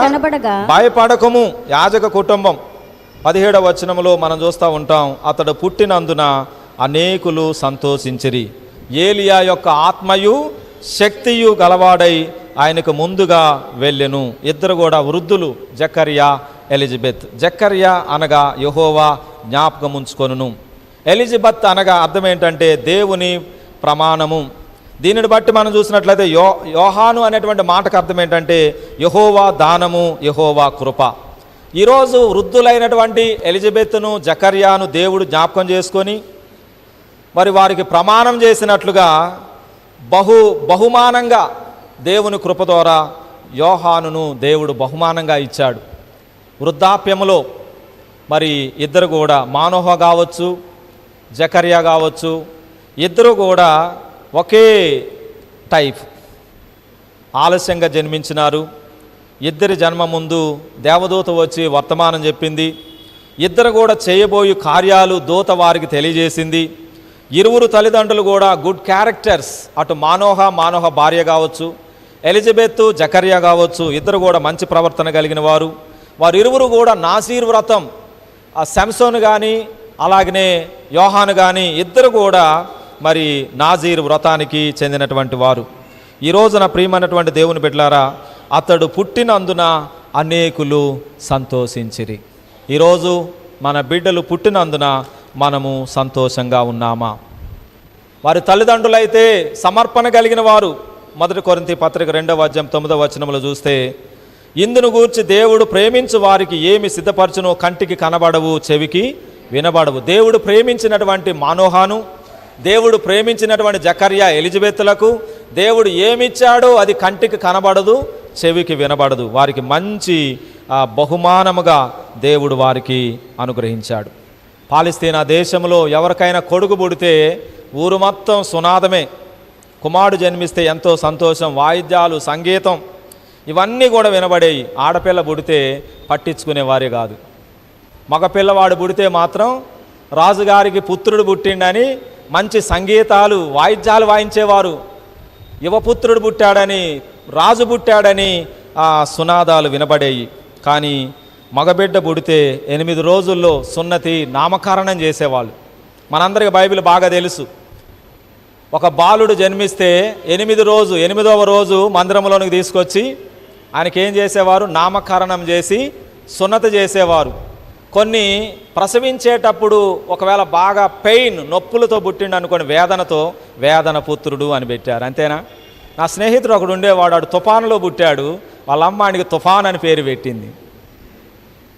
భయపడకము, యాజక కుటుంబం 17వ వచనంలో మనం చూస్తూ ఉంటాం, అతడు పుట్టినందున అనేకులు సంతోషించిరి. ఏలియా యొక్క ఆత్మయు శక్తియు గలవాడై ఆయనకు ముందుగా వెళ్ళెను. ఇద్దరు కూడా వృద్ధులు, జకర్యా, ఎలిజబెత్. జకర్యా అనగా యెహోవా జ్ఞాపకం ఉంచుకొనును, ఎలిజబెత్ అనగా అర్థం ఏంటంటే దేవుని ప్రమాణము. దీనిని బట్టి మనం చూసినట్లయితే యోహాను అనేటువంటి మాటకు అర్థం ఏంటంటే యెహోవా దానము, యెహోవా కృప. ఈరోజు వృద్ధులైనటువంటి ఎలిజబెత్ను, జకర్యాను దేవుడు జ్ఞాపకం చేసుకొని మరి వారికి ప్రమాణం చేసినట్లుగా బహుమానంగా దేవుని కృప ద్వారా యోహానును దేవుడు బహుమానంగా ఇచ్చాడు. వృద్ధాప్యములో మరి ఇద్దరు కూడా, మానోహ కావచ్చు, జకర్యా కావచ్చు, ఇద్దరు కూడా ఒకే టైప్, ఆలస్యంగా జన్మించినారు. ఇద్దరి జన్మ ముందు దేవదూత వచ్చి వర్తమానం చెప్పింది. ఇద్దరు కూడా చేయబోయే కార్యాలు దూత వారికి తెలియజేసింది. ఇరువురు తల్లిదండ్రులు కూడా గుడ్ క్యారెక్టర్స్, అటు మానోహ భార్య కావచ్చు, ఎలిజబెత్, జకర్యా కావచ్చు, ఇద్దరు కూడా మంచి ప్రవర్తన కలిగిన వారు. వారు ఇరువురు కూడా నాసీర్ వ్రతం, ఆ సంసోను కానీ అలాగనే యోహాను కానీ ఇద్దరు కూడా మరి నాజీర్ వ్రతానికి చెందినటువంటి వారు. ఈ రోజున ప్రియమైనటువంటి దేవుని బిడ్డలారా, అతడు పుట్టినందున అనేకులు సంతోషించిరి. ఈరోజు మన బిడ్డలు పుట్టినందున మనము సంతోషంగా ఉన్నామా? వారి తల్లిదండ్రులైతే సమర్పణ కలిగిన వారు. 1 కొరింథీ పత్రిక 2వ అధ్యాయం 9వ వచనంలో చూస్తే, ఇందును గూర్చి దేవుడు ప్రేమించు వారికి ఏమి సిద్ధపరచునో కంటికి కనబడవు, చెవికి వినబడవు. దేవుడు ప్రేమించినటువంటి మానోహాను, దేవుడు ప్రేమించినటువంటి జకర్యా, ఎలిజబెత్లకు దేవుడు ఏమిచ్చాడో అది కంటికి కనబడదు, చెవికి వినబడదు. వారికి మంచి బహుమానముగా దేవుడు వారికి అనుగ్రహించాడు. పాలస్తీనా దేశంలో ఎవరికైనా కొడుకు పుడితే ఊరు మొత్తం సునాదమే. కుమారుడు జన్మిస్తే ఎంతో సంతోషం, వాయిద్యాలు, సంగీతం ఇవన్నీ కూడా వినబడేవి. ఆడపిల్ల పుడితే పట్టించుకునేవారే కాదు. మగపిల్లవాడు పుడితే మాత్రం రాజుగారికి పుత్రుడు పుట్టిండని మంచి సంగీతాలు, వాయిద్యాలు వాయించేవారు. యువపుత్రుడు పుట్టాడని, రాజు పుట్టాడని సునాదాలు వినబడేవి. కానీ మగబిడ్డ పుడితే 8 రోజుల్లో సున్నతి, నామకరణం చేసేవాళ్ళు. మనందరికీ బైబిల్ బాగా తెలుసు. ఒక బాలుడు జన్మిస్తే 8వ రోజు మందిరంలోనికి తీసుకొచ్చి ఆయనకి ఏం చేసేవారు? నామకరణం చేసి సున్నతి చేసేవారు. కొన్ని ప్రసవించేటప్పుడు ఒకవేళ బాగా పెయిన్, నొప్పులతో పుట్టిండు అనుకోని, వేదనతో వేదన పుత్రుడు అని పెట్టారు. అంతేనా? నా స్నేహితుడు ఒకడు ఉండేవాడు, వాడు తుఫానులో పుట్టాడు. వాళ్ళ అమ్మ ఆయనకి తుఫాన్ అని పేరు పెట్టింది.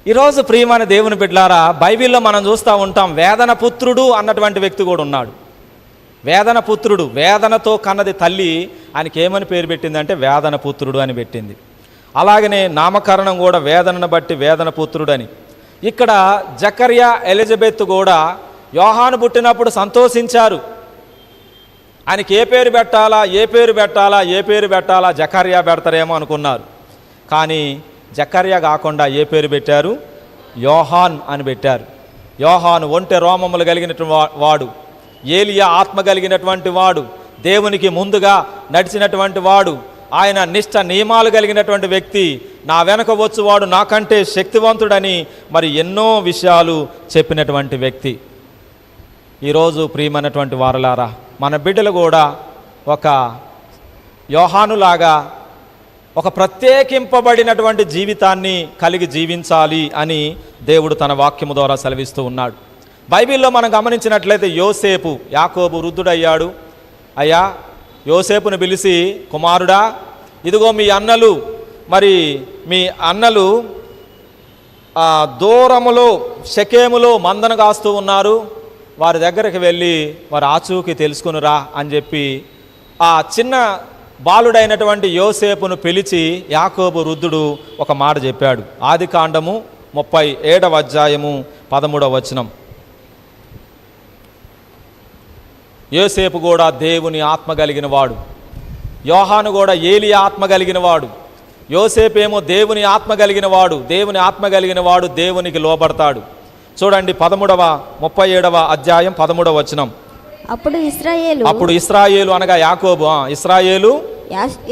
ఈరోజు ప్రియమైన దేవుని బిడ్డలారా, బైబిల్లో మనం చూస్తూ ఉంటాం వేదన పుత్రుడు అన్నటువంటి వ్యక్తి కూడా ఉన్నాడు. వేదన పుత్రుడు, వేదనతో కన్నది తల్లి, ఆయనకి ఏమని పేరు పెట్టిందంటే వేదన పుత్రుడు అని పెట్టింది. అలాగనే నామకరణం కూడా వేదనను బట్టి వేదన పుత్రుడు అని. ఇక్కడ జకర్యా, ఎలిజబెత్ కూడా యోహాను పుట్టినప్పుడు సంతోషించారు. ఆయనకి ఏ పేరు పెట్టాలా జకర్యా పెడతారేమో అనుకున్నారు. కానీ జకర్యా కాకుండా ఏ పేరు పెట్టారు? యోహాన్ అని పెట్టారు. యోహాను ఒంటె రోమములు కలిగినటువంటి వాడు, ఏలియా ఆత్మ కలిగినటువంటి వాడు, దేవునికి ముందుగా నడిచినటువంటి వాడు, ఆయన నిష్ఠ నియమాలు కలిగినటువంటి వ్యక్తి, నా వెనక వచ్చువాడు నాకంటే శక్తివంతుడని మరి ఎన్నో విషయాలు చెప్పినటువంటి వ్యక్తి. ఈరోజు ప్రియమైనటువంటి వారలారా, మన బిడ్డలు కూడా ఒక యోహానులాగా ఒక ప్రత్యేకింపబడినటువంటి జీవితాన్ని కలిగి జీవించాలి అని దేవుడు తన వాక్యము ద్వారా సెలవిస్తూ ఉన్నాడు. బైబిల్లో మనం గమనించినట్లయితే యోసేపు, యాకోబు వృద్ధుడయ్యాడు. అయ్యా, యోసేపును పిలిచి, కుమారుడా, ఇదిగో మీ అన్నలు దూరములో షెకెములో మందను కాస్తూ ఉన్నారు, వారి దగ్గరికి వెళ్ళి వారి ఆచూకీ తెలుసుకునిరా అని చెప్పి ఆ చిన్న బాలుడైనటువంటి యోసేపును పిలిచి యాకోబు వృద్ధుడు ఒక మాట చెప్పాడు. ఆదికాండము 37వ అధ్యాయము 13వ వచనం. యోసేపు కూడా దేవుని ఆత్మ కలిగిన వాడు, యోహాను కూడా ఏలియా ఆత్మ కలిగిన వాడు. యోసేపేమో దేవుని ఆత్మ కలిగిన వాడు. దేవుని ఆత్మ కలిగిన వాడు దేవునికి లోబడతాడు. చూడండి 37వ అధ్యాయం 13వ వచనం. అప్పుడు ఇశ్రాయేలు అనగా యాకోబు, ఇశ్రాయేలు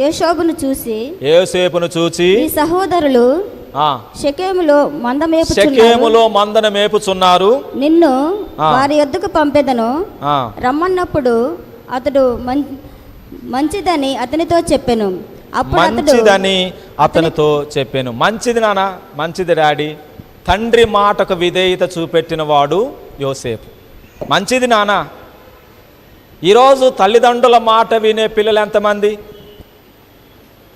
యోసేపును చూసి ఈ సహోదరులు షెకెములో మందను మేపుచున్నారు, నిన్ను వారి యొద్దకు పంపెదను, రమ్మన్నప్పుడు అతడు మంచిదని అతనితో చెప్పెను. మంచిది నాన్న, మంచిది డాడీ. తండ్రి మాటకు విధేయత చూపెట్టిన వాడు యోసేపు. మంచిది నాన్న. ఈరోజు తల్లిదండ్రుల మాట వినే పిల్లలు ఎంతమంది?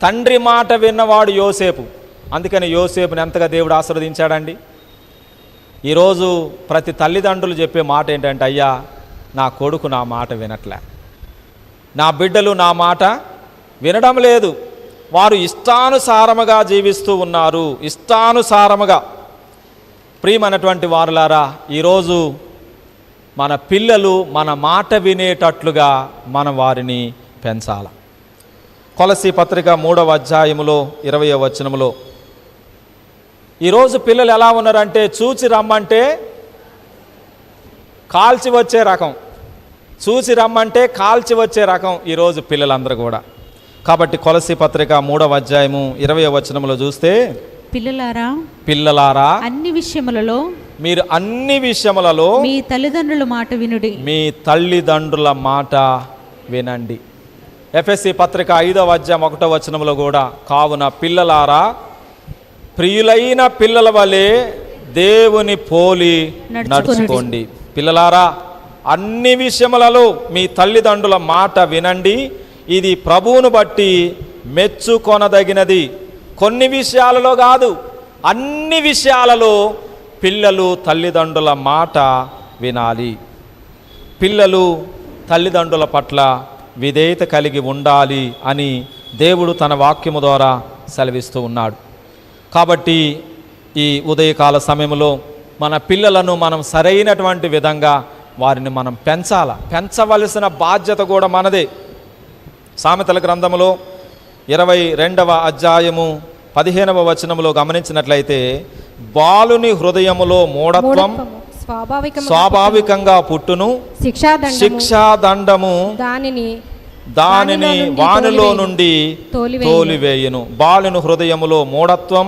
తండ్రి మాట విన్నవాడు యోసేపు. అందుకని యోసేపుని ఎంతగా దేవుడు ఆశీర్వదించాడండి. ఈరోజు ప్రతి తల్లిదండ్రులు చెప్పే మాట ఏంటంటే, అయ్యా, నా కొడుకు నా మాట వినట్లే, నా బిడ్డలు నా మాట వినడం లేదు, వారు ఇష్టానుసారముగా జీవిస్తూ ఉన్నారు, ఇష్టానుసారముగా. ప్రియమైనటువంటి వారులారా, ఈరోజు మన పిల్లలు మన మాట వినేటట్లుగా మనం వారిని పెంచాలి. కొలసీ పత్రిక 3వ అధ్యాయములో 20వ వచనములో ఈరోజు పిల్లలు ఎలా ఉన్నారంటే, చూచి రమ్మంటే కాల్చి వచ్చే రకం, చూసి రమ్మంటే కాల్చి వచ్చే రకం ఈరోజు పిల్లలందరూ కూడా. కాబట్టి కొలసీ పత్రిక 3వ అధ్యాయము 20వ వచనములో చూస్తే, పిల్లలారా మీరు అన్ని విషయములలో మీ తల్లిదండ్రుల మాట వినుడి, మీ తల్లిదండ్రుల మాట వినండి. ఎఫెసీ పత్రిక 5వ అధ్యాయం 1వ వచనములో కూడా, కావున పిల్లలారా ప్రియులైన పిల్లల వలె దేవుని పోలి నడుచుకోండి. పిల్లలారా, అన్ని విషయములలో మీ తల్లిదండ్రుల మాట వినండి, ఇది ప్రభువును బట్టి మెచ్చుకొనదగినది. కొన్ని విషయాలలో కాదు, అన్ని విషయాలలో పిల్లలు తల్లిదండ్రుల మాట వినాలి. పిల్లలు తల్లిదండ్రుల పట్ల విధేయత కలిగి ఉండాలి అని దేవుడు తన వాక్యము ద్వారా సెలవిస్తూ ఉన్నాడు. కాబట్టి ఈ ఉదయకాల సమయంలో మన పిల్లలను మనం సరైనటువంటి విధంగా వారిని మనం పెంచవలసిన బాధ్యత కూడా మనదే. సామెతల గ్రంథములో 22వ అధ్యాయము 15వ వచనములో గమనించినట్లయితే, బాలుని హృదయములో మూఢత్వం స్వాభావికంగా పుట్టును, శిక్షాదండము దానిని వానిలో నుండి తోలివేయును. బాలుని హృదయములో మూఢత్వం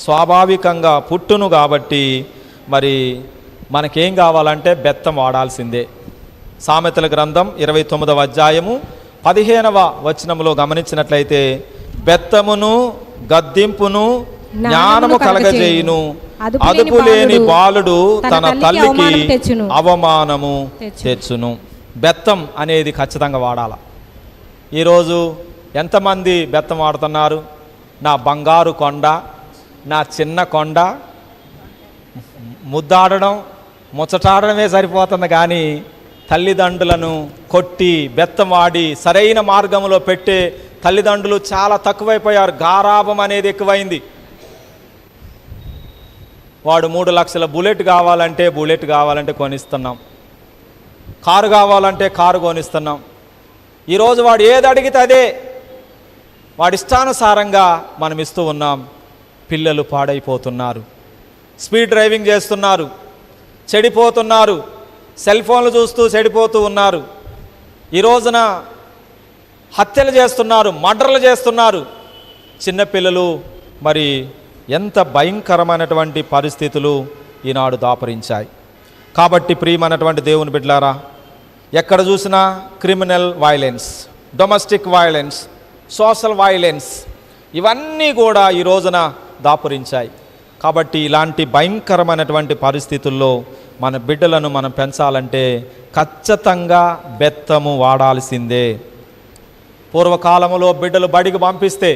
స్వాభావికంగా పుట్టును. కాబట్టి మరి మనకేం కావాలంటే బెత్తం వాడాల్సిందే. సామెతల గ్రంథం 29వ అధ్యాయము 15వ వచనములో గమనించినట్లయితే, బెత్తమును గద్దింపును జ్ఞానము కలగజేయును, అదుపులేని బాలుడు తన తల్లికి అవమానము తెచ్చును. బెత్తం అనేది ఖచ్చితంగా వాడాల. ఈరోజు ఎంతమంది బెత్తం వాడుతున్నారు? నా బంగారు కొండ, నా చిన్న కొండ, ముద్దాడడం ముచ్చటాడడమే సరిపోతుంది. కానీ తల్లిదండ్రులను కొట్టి బెత్తం వాడి సరైన మార్గంలో పెట్టే తల్లిదండ్రులు చాలా తక్కువైపోయారు. గారాభం అనేది ఎక్కువైంది. వాడు 3 లక్షల బుల్లెట్ కావాలంటే కొనిస్తున్నాం, కారు కావాలంటే కారు కొనిస్తున్నాం. ఈరోజు వాడు ఏది అడిగితే అదే వాడి ఇష్టానుసారంగా మనం ఇస్తూ ఉన్నాం. పిల్లలు పాడైపోతున్నారు, స్పీడ్ డ్రైవింగ్ చేస్తున్నారు, చెడిపోతున్నారు, సెల్ ఫోన్లు చూస్తూ చెడిపోతూ ఉన్నారు. ఈ రోజున హత్యలు చేస్తున్నారు, మర్డర్లు చేస్తున్నారు చిన్నపిల్లలు. మరి ఎంత భయంకరమైనటువంటి పరిస్థితులు ఈనాడు దాపరించాయి. కాబట్టి ప్రియమైనటువంటి దేవుని బిడ్డలారా, ఎక్కడ చూసినా criminal violence, domestic violence, social violence ఇవన్నీ కూడా ఈ రోజున దాపురించాయి. కాబట్టి ఇలాంటి భయంకరమైనటువంటి పరిస్థితుల్లో మన బిడ్డలను మనం పెంచాలంటే ఖచ్చితంగా బెత్తము వాడాల్సిందే. పూర్వకాలంలో బిడ్డలు బడికి పంపిస్తే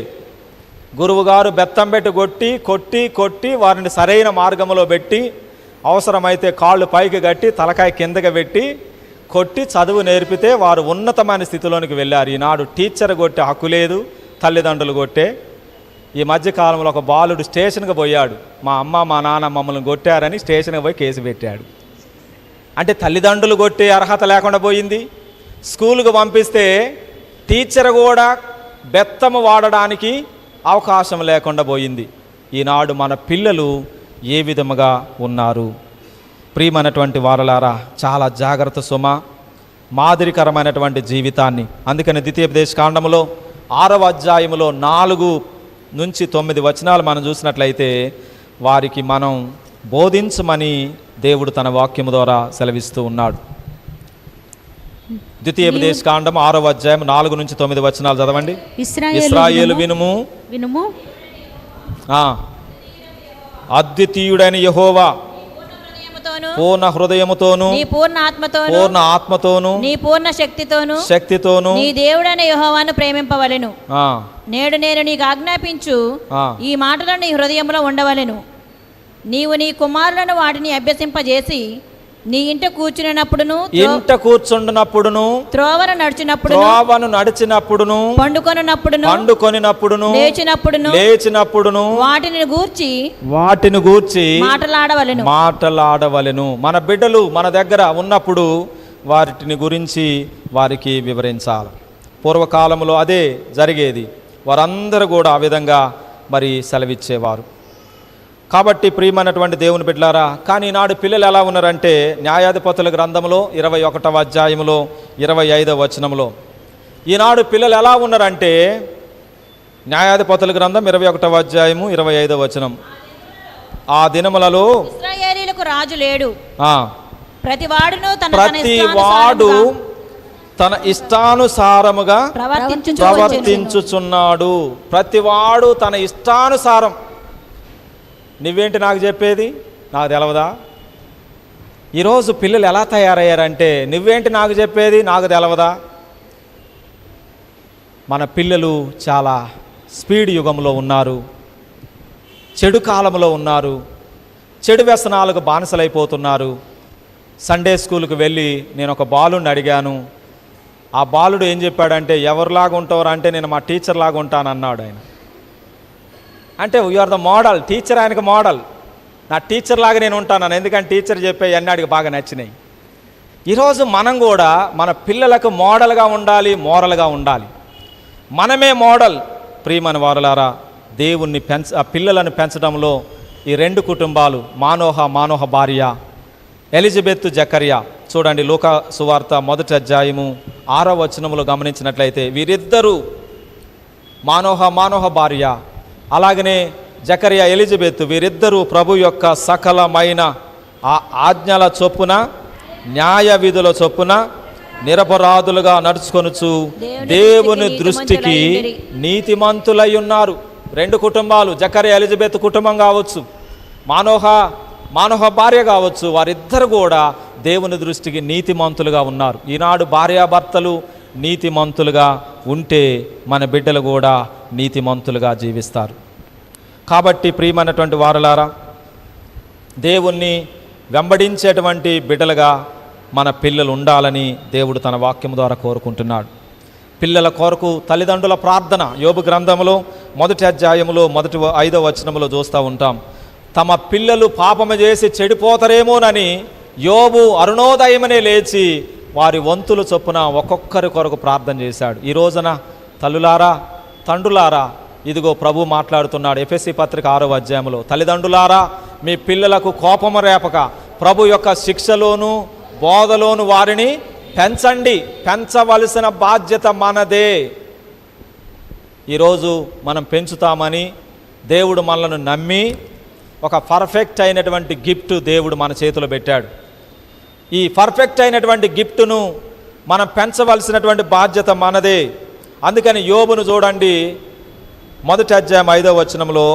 గురువుగారు బెత్తం పెట్టి కొట్టి వారిని సరైన మార్గంలో పెట్టి, అవసరమైతే కాళ్ళు పైకి కట్టి తలకాయ కిందకి పెట్టి కొట్టి చదువు నేర్పితే వారు ఉన్నతమైన స్థితిలోనికి వెళ్ళారు. ఈనాడు టీచర్ కొట్టే హక్కు లేదు, తల్లిదండ్రులు కొట్టే. ఈ మధ్యకాలంలో ఒక బాలుడు స్టేషన్కి పోయాడు, మా అమ్మ మా నాన్న మమ్మల్ని కొట్టారని స్టేషన్కి పోయి కేసు పెట్టాడు. అంటే తల్లిదండ్రులు కొట్టే అర్హత లేకుండా పోయింది. స్కూలుకు పంపిస్తే టీచర్ కూడా బెత్తము వాడడానికి అవకాశం లేకుండా పోయింది. ఈనాడు మన పిల్లలు ఏ విధముగా ఉన్నారు? ప్రియమైనటువంటి వారలారా, చాలా జాగ్రత్త సుమ, మాదిరికరమైనటువంటి జీవితాన్ని. అందుకని ద్వితీయోపదేశ కాండములో 6వ అధ్యాయములో 4 నుంచి 9 వచనాలు మనం చూసినట్లయితే వారికి మనం బోధించమని దేవుడు తన వాక్యము ద్వారా సెలవిస్తూ ఉన్నాడు. ద్వితీయోపదేశ కాండం 6వ అధ్యాయం 4 నుంచి 9 వచనాలు చదవండి. ఇశ్రాయేలు వినుము, అద్వితీయుడైన యెహోవా పూర్ణ హృదయముతోను, నీ పూర్ణ ఆత్మతోను, పూర్ణ ఆత్మతోను, నీ పూర్ణ శక్తితోను నీ దేవుడైన యెహోవాను ప్రేమింపవలెను. నేడు నేను నీకు ఆజ్ఞాపించు ఈ మాటలను నీ హృదయంలో ఉండవలెను. నీవు నీ కుమారులను వాటిని అభ్యసింపజేసి నీ ఇంట కూర్చున్నప్పుడును, త్రోవను నడిచినప్పుడును, పండుకొనినప్పుడును, లేచినప్పుడును వాటిని గూర్చి మాటలాడవలెను. మన బిడ్డలు మన దగ్గర ఉన్నప్పుడు వాటిని గురించి వారికి వివరించాలి. పూర్వకాలంలో అదే జరిగేది. వారందరూ కూడా ఆ విధంగా మరి సెలవిచ్చేవారు. కాబట్టి ప్రియమైనటువంటి దేవుని బిడ్డలారా, కానీ ఈనాడు పిల్లలు ఎలా ఉన్నారంటే, న్యాయాధిపతుల గ్రంథంలో 21వ అధ్యాయంలో 25వ వచనంలో ఈనాడు పిల్లలు ఎలా ఉన్నారంటే, న్యాయాధిపతుల గ్రంథం 21వ అధ్యాయము 25వ వచనం, ఆ దినములలో ఇశ్రాయేలీయులకు రాజు లేడు, ప్రతివాడు తన ఇష్టానుసారముగా ప్రవర్తించుచున్నాడు. ప్రతివాడు తన ఇష్టానుసారం. నువ్వేంటి నాకు చెప్పేది, నాకు తెలవదా? ఈరోజు పిల్లలు ఎలా తయారయ్యారంటే, నువ్వేంటి నాకు చెప్పేది, నాకు తెలవదా? మన పిల్లలు చాలా స్పీడ్ యుగంలో ఉన్నారు, చెడు కాలంలో ఉన్నారు, చెడు వ్యసనాలకు బానిసలైపోతున్నారు. సండే స్కూల్కి వెళ్ళి నేను ఒక బాలుని అడిగాను. ఆ బాలుడు ఏం చెప్పాడంటే, ఎవరిలాగా ఉంటారు అంటే, నేను మా టీచర్ లాగా ఉంటానన్నాడు. ఆయన అంటే you are the model. Teacher ఆయనకు మోడల్. నా టీచర్ లాగా నేను ఉంటాను, ఎందుకంటే టీచర్ చెప్పే అన్నాడికి బాగా నచ్చినాయి. ఈరోజు మనం కూడా మన పిల్లలకు మోడల్గా ఉండాలి, మోరల్గా ఉండాలి. మనమే మోడల్. ప్రియమైన వారలారా, దేవుణ్ణి పిల్లలను పెంచడంలో ఈ రెండు కుటుంబాలు, మానోహ భార్య ఎలిజబెత్ జకర్యా, చూడండి లూకా సువార్త 1వ అధ్యాయము 6వ వచనములో గమనించినట్లయితే వీరిద్దరూ మానోహ భార్య, అలాగనే జకర్యా ఎలిజబెత్, వీరిద్దరూ ప్రభు యొక్క సకలమైన ఆజ్ఞల చొప్పున, న్యాయ విధుల చొప్పున నిరపరాధులుగా నడుచుకొనుచు దేవుని దృష్టికి నీతిమంతులై ఉన్నారు. రెండు కుటుంబాలు, జకర్యా ఎలిజబెత్ కుటుంబం కావచ్చు, మానోహ భార్య కావచ్చు, వారిద్దరు కూడా దేవుని దృష్టికి నీతిమంతులుగా ఉన్నారు. ఈనాడు భార్యాభర్తలు నీతిమంతులుగా ఉంటే మన బిడ్డలు కూడా నీతిమంతులుగా జీవిస్తారు. కాబట్టి ప్రియమైనటువంటి వారలారా, దేవుణ్ణి వెంబడించేటువంటి బిడ్డలుగా మన పిల్లలు ఉండాలని దేవుడు తన వాక్యం ద్వారా కోరుకుంటున్నాడు. పిల్లల కొరకు తల్లిదండ్రుల ప్రార్థన యోబు గ్రంథంలో 1వ అధ్యాయములో 5వ వచనములో చూస్తూ ఉంటాం. తమ పిల్లలు పాపము చేసి చెడిపోతారేమోనని యోబు అరుణోదయమనే లేచి వారి వంతుల చొప్పున ఒక్కొక్కరి కొరకు ప్రార్థన చేశాడు. ఈ రోజున తల్లులారా, తండ్రులారా, ఇదిగో ప్రభు మాట్లాడుతున్నాడు ఎఫెసీ పత్రిక 6వ అధ్యాయంలో, తల్లిదండ్రులారా మీ పిల్లలకు కోపము రేపక ప్రభు యొక్క శిక్షలోను బోధలోను వారిని పెంచండి. పెంచవలసిన బాధ్యత మనదే. ఈరోజు మనం పెంచుతామని దేవుడు మనలను నమ్మి ఒక పర్ఫెక్ట్ అయినటువంటి గిఫ్ట్ దేవుడు మన చేతిలో పెట్టాడు. ఈ పర్ఫెక్ట్ అయినటువంటి గిఫ్ట్ను మనం పెంచవలసినటువంటి బాధ్యత మనదే. అందుకని యోబును చూడండి 1వ అధ్యాయం 5వ వచనంలో,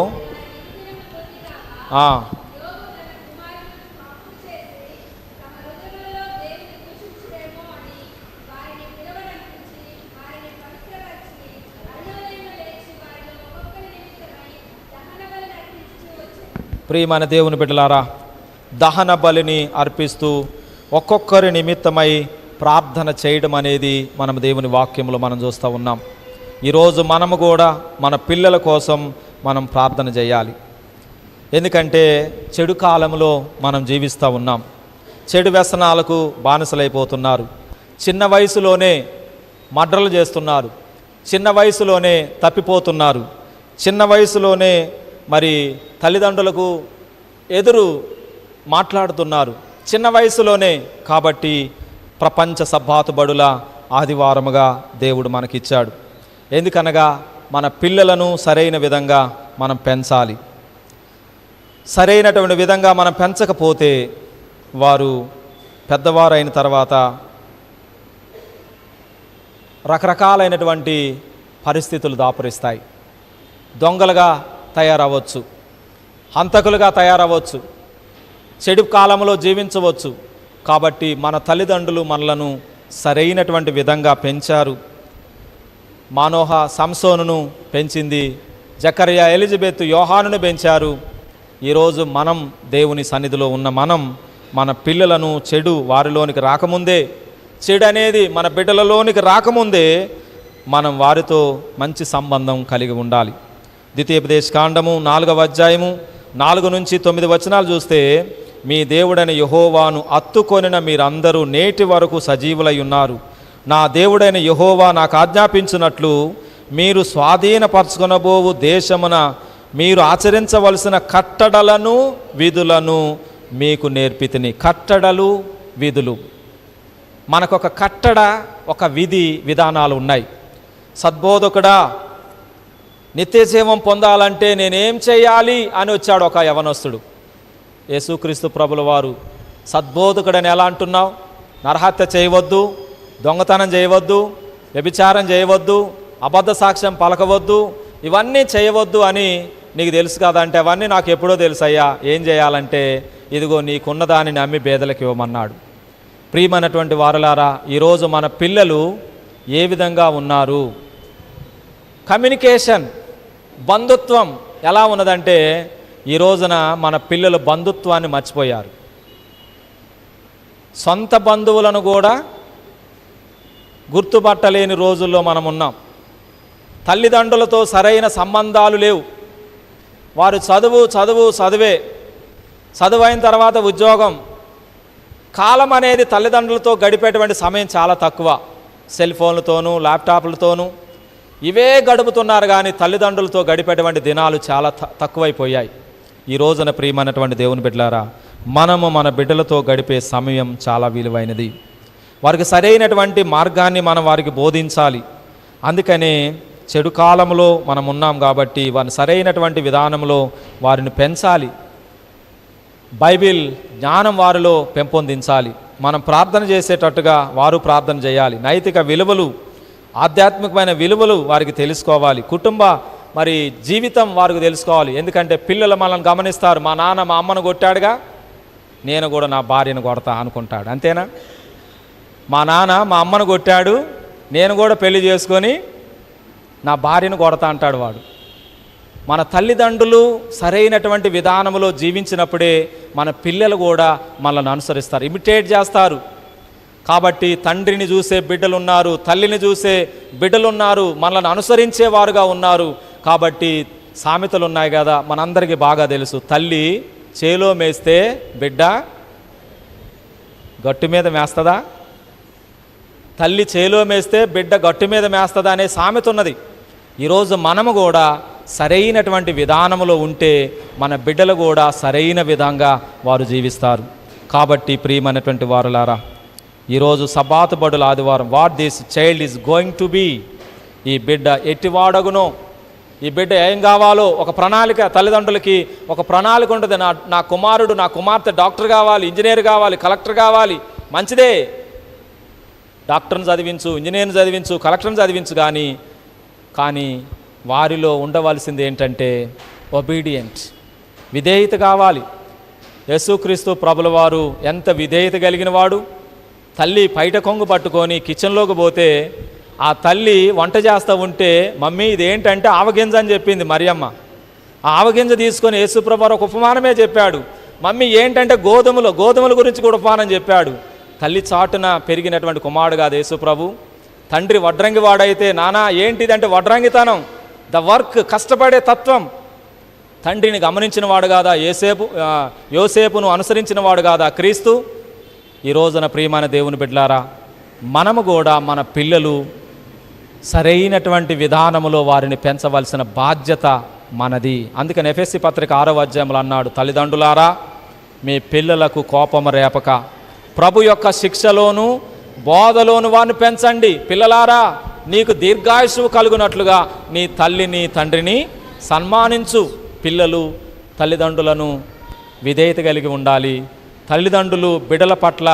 ప్రియమైన దేవుని బిడ్డలారా, దహన బలిని అర్పిస్తూ ఒక్కొక్కరి నిమిత్తమై ప్రార్థన చేయడం అనేది మనం దేవుని వాక్యంలో మనం చూస్తూ ఉన్నాం. ఈరోజు మనము కూడా మన పిల్లల కోసం మనం ప్రార్థన చేయాలి. ఎందుకంటే చెడు కాలంలో మనం జీవిస్తూ ఉన్నాం. చెడు వ్యసనాలకు బానిసలైపోతున్నారు. చిన్న వయసులోనే మర్డర్లు చేస్తున్నారు, చిన్న వయసులోనే తప్పిపోతున్నారు, చిన్న వయసులోనే మరి తల్లిదండ్రులకు ఎదురు మాట్లాడుతున్నారు, చిన్న వయసులోనే. కాబట్టి ప్రపంచ సబ్బాతు బడుల ఆదివారముగా దేవుడు మనకిచ్చాడు. ఎందుకనగా మన పిల్లలను సరైన విధంగా మనం పెంచాలి. సరైనటువంటి విధంగా మనం పెంచకపోతే వారు పెద్దవారైన తర్వాత రకరకాలైనటువంటి పరిస్థితులు దాపురిస్తాయి. దొంగలుగా తయారవ్వచ్చు, హంతకులుగా తయారవ్వచ్చు, చెడు కాలంలో జీవించవచ్చు. కాబట్టి మన తల్లిదండ్రులు మనలను సరైనటువంటి విధంగా పెంచారు. మానోహ సంసోనును పెంచింది, జకర్యా ఎలిజబెత్ యోహానును పెంచారు. ఈరోజు మనం దేవుని సన్నిధిలో ఉన్న మన పిల్లలను చెడు వారిలోనికి రాకముందే, చెడు అనేది మన బిడ్డలలోనికి రాకముందే మనం వారితో మంచి సంబంధం కలిగి ఉండాలి. ద్వితీయోపదేశ కాండము 4వ అధ్యాయము 4 నుంచి 9 వచనాలు చూస్తే, మీ దేవుడైన యెహోవాను అత్తుకొనిన మీరందరూ నేటి వరకు సజీవులై ఉన్నారు. నా దేవుడైన యెహోవా నాకు ఆజ్ఞాపించినట్లు మీరు స్వాధీనపరచుకొనబోవు దేశమున మీరు ఆచరించవలసిన కట్టడలను విధులను మీకు నేర్పితిని. కట్టడలు, విధులు, మనకొక కట్టడ, ఒక విధి విధానాలు ఉన్నాయి. సద్బోధకుడా, నిత్యజీవం పొందాలంటే నేనేం చేయాలి అని వచ్చాడు ఒక యవనస్తుడు. యేసుక్రీస్తు ప్రభుల వారు సద్బోధకుడని ఎలా అంటున్నావు? నరహత్య చేయవద్దు, దొంగతనం చేయవద్దు, వ్యభిచారం చేయవద్దు, అబద్ధ సాక్ష్యం పలకవద్దు, ఇవన్నీ చేయవద్దు అని నీకు తెలుసు కదా అంటే, అవన్నీ నాకు ఎప్పుడో తెలుసయ్యా. ఏం చేయాలంటే ఇదిగో నీకున్న దానిని అమ్మి పేదలకు ఇవ్వమన్నాడు. ప్రియమైనటువంటి వారలారా, ఈరోజు మన పిల్లలు ఏ విధంగా ఉన్నారు? కమ్యూనికేషన్, బంధుత్వం ఎలా ఉన్నదంటే, ఈ రోజున మన పిల్లలు బంధుత్వాన్ని మర్చిపోయారు. సొంత బంధువులను కూడా గుర్తుపట్టలేని రోజుల్లో మనం ఉన్నాం. తల్లిదండ్రులతో సరైన సంబంధాలు లేవు. వారు చదువే, చదువు అయిన తర్వాత ఉద్యోగం. కాలం అనేది తల్లిదండ్రులతో గడిపేటువంటి సమయం చాలా తక్కువ. సెల్ ఫోన్లతోనూ ల్యాప్టాప్లతోనూ ఇవే గడుపుతున్నారు, కానీ తల్లిదండ్రులతో గడిపేటువంటి దినాలు చాలా తక్కువైపోయాయి. ఈ రోజున ప్రియమైనటువంటి దేవుని బిడ్డలారా, మనము మన బిడ్డలతో గడిపే సమయం చాలా విలువైనది. వారికి సరైనటువంటి మార్గాన్ని మనం వారికి బోధించాలి. అందుకనే చెడు కాలంలో మనం ఉన్నాం కాబట్టి వారిని సరైనటువంటి విధానంలో వారిని పెంచాలి. బైబిల్ జ్ఞానం వారిలో పెంపొందించాలి. మనం ప్రార్థన చేసేటట్టుగా వారు ప్రార్థన చేయాలి. నైతిక విలువలు, ఆధ్యాత్మికమైన విలువలు వారికి తెలుసుకోవాలి. కుటుంబ జీవితం వారికి తెలుసుకోవాలి. ఎందుకంటే పిల్లలు మనల్ని గమనిస్తారు. మా నాన్న మా అమ్మను కొట్టాడుగా, నేను కూడా నా భార్యను కొడతా అనుకుంటాడు. అంతేనా? మా నాన్న మా అమ్మను కొట్టాడు, నేను కూడా పెళ్లి చేసుకొని నా భార్యను కొడతా అంటాడు వాడు. మన తల్లిదండ్రులు సరైనటువంటి విధానంలో జీవించినప్పుడే మన పిల్లలు కూడా మనల్ని అనుసరిస్తారు, ఇమిటేట్ చేస్తారు. కాబట్టి తండ్రిని చూసే బిడ్డలున్నారు, తల్లిని చూసే బిడ్డలున్నారు, మనల్ని అనుసరించేవారుగా ఉన్నారు. కాబట్టి సామెతలు ఉన్నాయి కదా, మనందరికీ బాగా తెలుసు. తల్లి చేలో మేస్తే బిడ్డ గట్టు మీద మేస్తుందా? తల్లి చేలో మేస్తే బిడ్డ గట్టు మీద మేస్తుందా అనే సామెత ఉన్నది. ఈరోజు మనము కూడా సరైనటువంటి విధానంలో ఉంటే మన బిడ్డలు కూడా సరైన విధంగా వారు జీవిస్తారు. కాబట్టి ప్రియమైనటువంటి వారులారా, ఈరోజు సబాతు బడుల ఆదివారం, what this child is going to be, ఈ బిడ్డ ఎట్టివాడగునో, ఈ బిడ్డ ఏం కావాలో ఒక ప్రణాళిక, తల్లిదండ్రులకి ఒక ప్రణాళిక ఉంటుంది. నా కుమారుడు నా కుమార్తె డాక్టర్ కావాలి, ఇంజనీర్ కావాలి, కలెక్టర్ కావాలి. మంచిదే, డాక్టర్ని చదివించు, ఇంజనీర్ని చదివించు, కలెక్టర్ని చదివించు, కానీ వారిలో ఉండవలసింది ఏంటంటే ఒబీడియంట్, విధేయత కావాలి. యేసుక్రీస్తు ప్రభుల వారు ఎంత విధేయత కలిగిన వాడు. తల్లి పైట కొంగు పట్టుకొని కిచెన్లోకి పోతే ఆ తల్లి వంట చేస్తూ ఉంటే, మమ్మీ ఇదేంటంటే ఆవగింజ అని చెప్పింది మరియమ్మ. ఆ ఆవగింజ తీసుకొని యేసుప్రభు వారు ఒక ఉపమానమే చెప్పాడు. మమ్మీ ఏంటంటే గోధుమల గురించి కూడా ఉపమానం చెప్పాడు. తల్లి చాటున పెరిగినటువంటి కుమారుడు కాదు యేసుప్రభు. తండ్రి వడ్రంగి వాడైతే, నానా ఏంటిదంటే వడ్రంగితనం, ద వర్క్, కష్టపడే తత్వం. తండ్రిని గమనించిన వాడు కాదా యోసేపును అనుసరించిన వాడు కాదా క్రీస్తు? ఈ రోజున ప్రియమైన దేవుని బిడ్డలారా, మనము కూడా మన పిల్లలు సరైనటువంటి విధానములో వారిని పెంచవలసిన బాధ్యత మనది. అందుకని ఎఫెసీ పత్రిక 6వ అధ్యాయంలో అన్నాడు, తల్లిదండ్రులారా మీ పిల్లలకు కోపము రేపక ప్రభు యొక్క శిక్షలోను బోధలోను వారిని పెంచండి. పిల్లలారా నీకు దీర్ఘాయుష్షు కలుగునట్లుగా నీ తల్లిని తండ్రిని సన్మానించు. పిల్లలు తల్లిదండ్రులను విధేయత కలిగి ఉండాలి. తల్లిదండ్రులు బిడ్డల పట్ల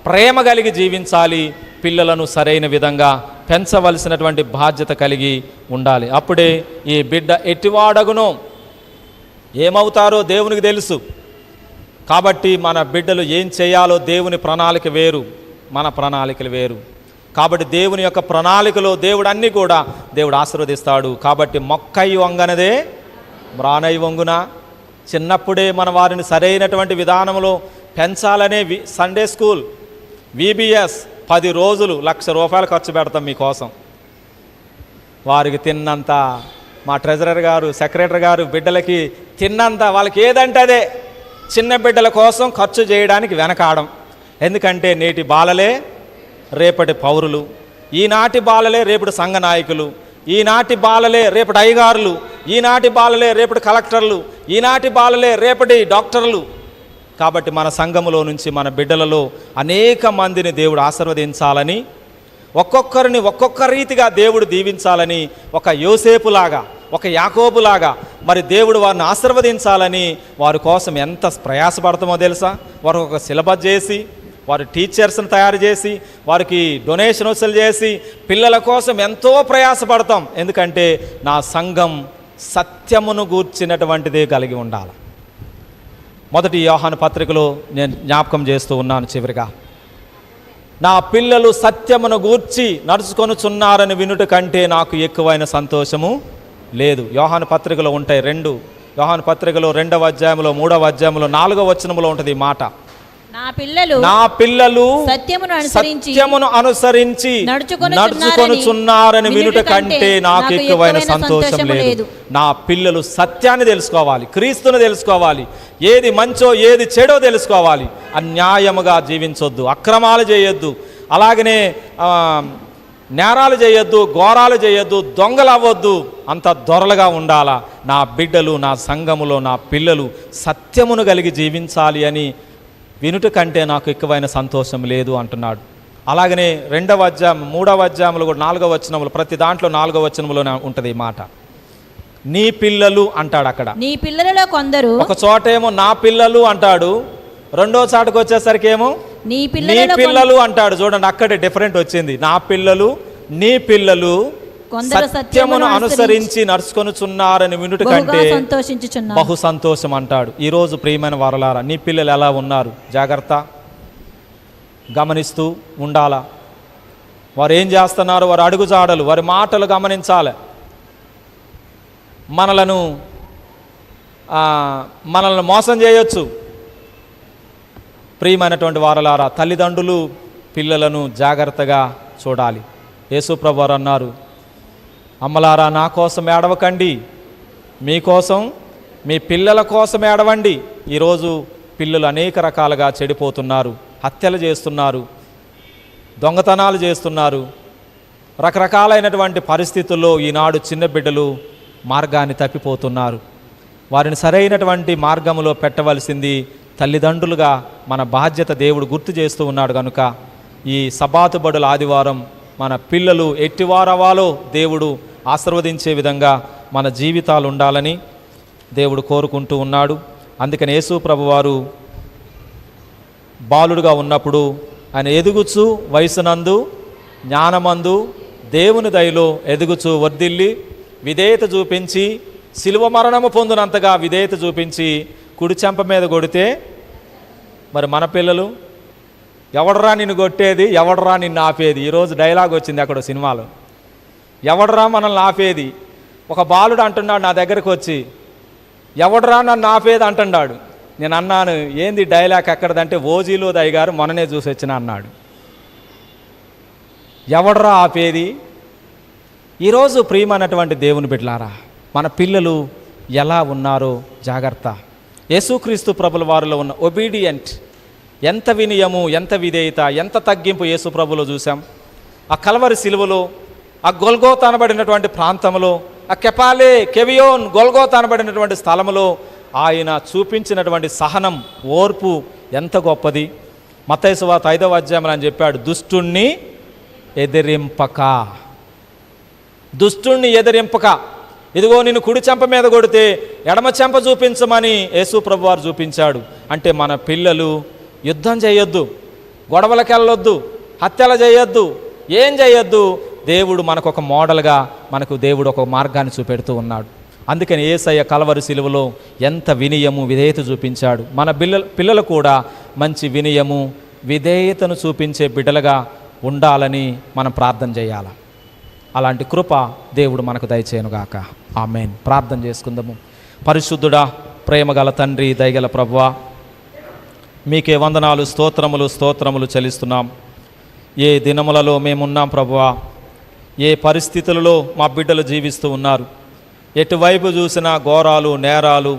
ప్రేమ కలిగి జీవించాలి. పిల్లలను సరైన విధంగా పెంచవలసినటువంటి బాధ్యత కలిగి ఉండాలి. అప్పుడే ఈ బిడ్డ ఎట్టివాడగునో, ఏమవుతారో దేవునికి తెలుసు. కాబట్టి మన బిడ్డలు ఏం చేయాలో దేవుని ప్రణాళిక వేరు, మన ప్రణాళికలు వేరు. కాబట్టి దేవుని యొక్క ప్రణాళికలో దేవుడు అన్నీ కూడా దేవుడు ఆశీర్వదిస్తాడు. కాబట్టి మొక్కై వంగనదే మ్రానై వంగున. చిన్నప్పుడే మన వారిని సరైనటువంటి విధానంలో పెంచాలనే సండే స్కూల్ VBS 10 రోజులు ₹1,00,000 ఖర్చు పెడతాం మీకోసం. వారికి తిన్నంత, మా ట్రెజరర్ గారు, సెక్రటరీ గారు బిడ్డలకి తిన్నంత, వాళ్ళకి ఏదంటే అదే. చిన్న బిడ్డల కోసం ఖర్చు చేయడానికి వెనకాడం. ఎందుకంటే నేటి బాలలే రేపటి పౌరులు, ఈనాటి బాలలే రేపటి సంఘ నాయకులు, ఈనాటి బాలలే రేపటి అయ్యగారులు, ఈనాటి బాలలే రేపటి కలెక్టర్లు, ఈనాటి బాలలే రేపటి డాక్టర్లు. కాబట్టి మన సంఘములో నుంచి మన బిడ్డలలో అనేక మందిని దేవుడు ఆశీర్వదించాలని, ఒక్కొక్కరిని ఒక్కొక్క రీతిగా దేవుడు దీవించాలని, ఒక యోసేపులాగా, ఒక యాకోబులాగా మరి దేవుడు వారిని ఆశీర్వదించాలని వారి కోసం ఎంత ప్రయాసపడతామో తెలుసా? వారు ఒక సిలబస్ చేసి, వారి టీచర్స్ని తయారు చేసి, వారికి డొనేషన్ వసూలు చేసి, పిల్లల కోసం ఎంతో ప్రయాసపడతాం. ఎందుకంటే నా సంఘం సత్యమును గూర్చినటువంటిదే కలిగి ఉండాలి. మొదటి యోహాను పత్రికలో నేను జ్ఞాపకం చేస్తూ ఉన్నాను చివరిగా, నా పిల్లలు సత్యమును గూర్చి నడుచుకొనుచున్నారని వినుట కంటే నాకు ఎక్కువైన సంతోషము లేదు. యోహాను పత్రికలో ఉంటాయి 2 యోహాను పత్రికలో 2వ అధ్యాయంలో 3వ అధ్యాయంలో 4వ వచనంలో ఉంటుంది ఈ మాట. నా పిల్లలు సత్యమును అనుసరించి నడుచుకొనుచున్నారని వినుట కంటే నాకు ఎక్కువైన సంతోషం లేదు. నా పిల్లలు సత్యాన్ని తెలుసుకోవాలి, క్రీస్తుని తెలుసుకోవాలి, ఏది మంచో ఏది చెడో తెలుసుకోవాలి. అన్యాయముగా జీవించొద్దు, అక్రమాలు చేయొద్దు, అలాగనే నేరాలు చేయొద్దు, ఘోరాలు చేయొద్దు, దొంగలు అవ్వద్దు, అంత దొరలుగా ఉండాలా. నా బిడ్డలు, నా సంఘములో నా పిల్లలు సత్యమును కలిగి జీవించాలి అని వినుట కంటే నాకు ఎక్కువైన సంతోషం లేదు అంటున్నాడు. అలాగనే 2వ అధ్యాయం 3వ అధ్యాయంలో కూడా 4వ వచనములు, ప్రతి దాంట్లో 4వ వచనంలోనే ఉంటుంది ఈ మాట. నీ పిల్లలు అంటాడు అక్కడ. నీ పిల్లలలో కొందరు, ఒక చోటేమో నా పిల్లలు అంటాడు, రెండో చాటుకు వచ్చేసరికి ఏమో నీ పిల్లలు అంటాడు. చూడండి, అక్కడే డిఫరెంట్ వచ్చింది. నా పిల్లలు, నీ పిల్లలు సత్యమును అనుసరించి నడుచుకొనుచున్నారని వినుట కంటే బహు సంతోషం అంటాడు. ఈరోజు ప్రియమైన వారలారా, నీ పిల్లలు ఎలా ఉన్నారు జాగ్రత్త గమనిస్తూ ఉండాలా. వారు ఏం చేస్తున్నారు, వారు అడుగుజాడలు, వారి మాటలు గమనించాలి. మనల్ని మోసం చేయొచ్చు. ప్రియమైనటువంటి వారలారా, తల్లిదండ్రులు పిల్లలను జాగ్రత్తగా చూడాలి. యేసుప్రభు వారు అన్నారు, అమ్మలారా నా కోసం ఏడవకండి, మీకోసం మీ పిల్లల కోసం ఏడవండి. ఈరోజు పిల్లలు అనేక రకాలుగా చెడిపోతున్నారు, హత్యలు చేస్తున్నారు, దొంగతనాలు చేస్తున్నారు. రకరకాలైనటువంటి పరిస్థితుల్లో ఈనాడు చిన్న బిడ్డలు మార్గాన్ని తప్పిపోతున్నారు. వారిని సరైనటువంటి మార్గంలో పెట్టవలసింది తల్లిదండ్రులుగా మన బాధ్యత దేవుడు గుర్తు చేస్తూ ఉన్నాడు. కనుక ఈ సబాతు బడుల ఆదివారం మన పిల్లలు ఎట్టివారవాలో దేవుడు ఆశీర్వదించే విధంగా మన జీవితాలు ఉండాలని దేవుడు కోరుకుంటూ ఉన్నాడు. అందుకని యేసు ప్రభువారు బాలుడుగా ఉన్నప్పుడు ఆయన ఎదుగుచు వయసునందు జ్ఞానమందు దేవుని దయలో ఎదుగుచు వర్ధిల్లి విధేయత చూపించి శిలువ మరణము పొందినంతగా విధేయత చూపించి కుడి చెంప మీద కొడితే, మరి మన పిల్లలు ఎవడరా నిన్ను కొట్టేది, ఎవడరా నిన్ను ఆపేది? ఈరోజు డైలాగ్ వచ్చింది అక్కడ సినిమాలో, ఎవడరా మనల్ని ఆపేది. ఒక బాలుడు అంటున్నాడు నా దగ్గరకు వచ్చి, ఎవడరా నన్ను ఆపేది అంటున్నాడు. నేను అన్నాను, ఏంది డైలాగ్ ఎక్కడదంటే, ఓజీలో దయ్య గారు మొన్ననే చూసి వచ్చిన అన్నాడు. ఎవడరా ఆపేది? ఈరోజు ప్రియమైనటువంటి దేవుని బిడ్డలారా, మన పిల్లలు ఎలా ఉన్నారో జాగ్రత్త. యేసుక్రీస్తు ప్రభుల వారిలో ఉన్న ఒబీడియంట్, ఎంత వినయము, ఎంత విధేయత, ఎంత తగ్గింపు యేసు ప్రభులో చూసాం. ఆ కల్వరి సిలువలో, ఆ గొల్గోతా అనబడినటువంటి ప్రాంతంలో, ఆ కెవియోన్ గొల్గోతా అనబడినటువంటి స్థలంలో ఆయన చూపించినటువంటి సహనం, ఓర్పు ఎంత గొప్పది. మత్తయి సువార్త 5వ అధ్యాయంలో అని చెప్పాడు, దుష్టుణ్ణి ఎదిరింపక, ఇదిగో నిన్ను కుడి చెంప మీద కొడితే ఎడమ చెంప చూపించమని యేసు ప్రభు వారు చూపించాడు. అంటే మన పిల్లలు యుద్ధం చేయొద్దు, గొడవలకు వెళ్ళొద్దు, హత్యలు చేయొద్దు, ఏం చేయొద్దు. దేవుడు మనకు ఒక మోడల్గా, మనకు దేవుడు ఒక మార్గాన్ని చూపెడుతూ ఉన్నాడు. అందుకని యేసయ్య కల్వరి సిలువలో ఎంత వినయము, విధేయత చూపించాడు. మన పిల్లలు కూడా మంచి వినయము, విధేయతను చూపించే బిడ్డలుగా ఉండాలని మనం ప్రార్థన చేయాలి. అలాంటి కృప దేవుడు మనకు దయచేయనుగాక. ఆమేన్. ప్రార్థన చేసుకుందాము. పరిశుద్ధుడా, ప్రేమగల తండ్రి, దయగల ప్రభువా, మీకే వందనాలు, స్తోత్రములు చెల్లిస్తున్నాం. ఏ దినములలో మేమున్నాం ప్రభువా, ఏ పరిస్థితులలో మా బిడ్డలు జీవిస్తూ ఉన్నారు, ఎటువైపు చూసినా ఘోరాలు, నేరాలు,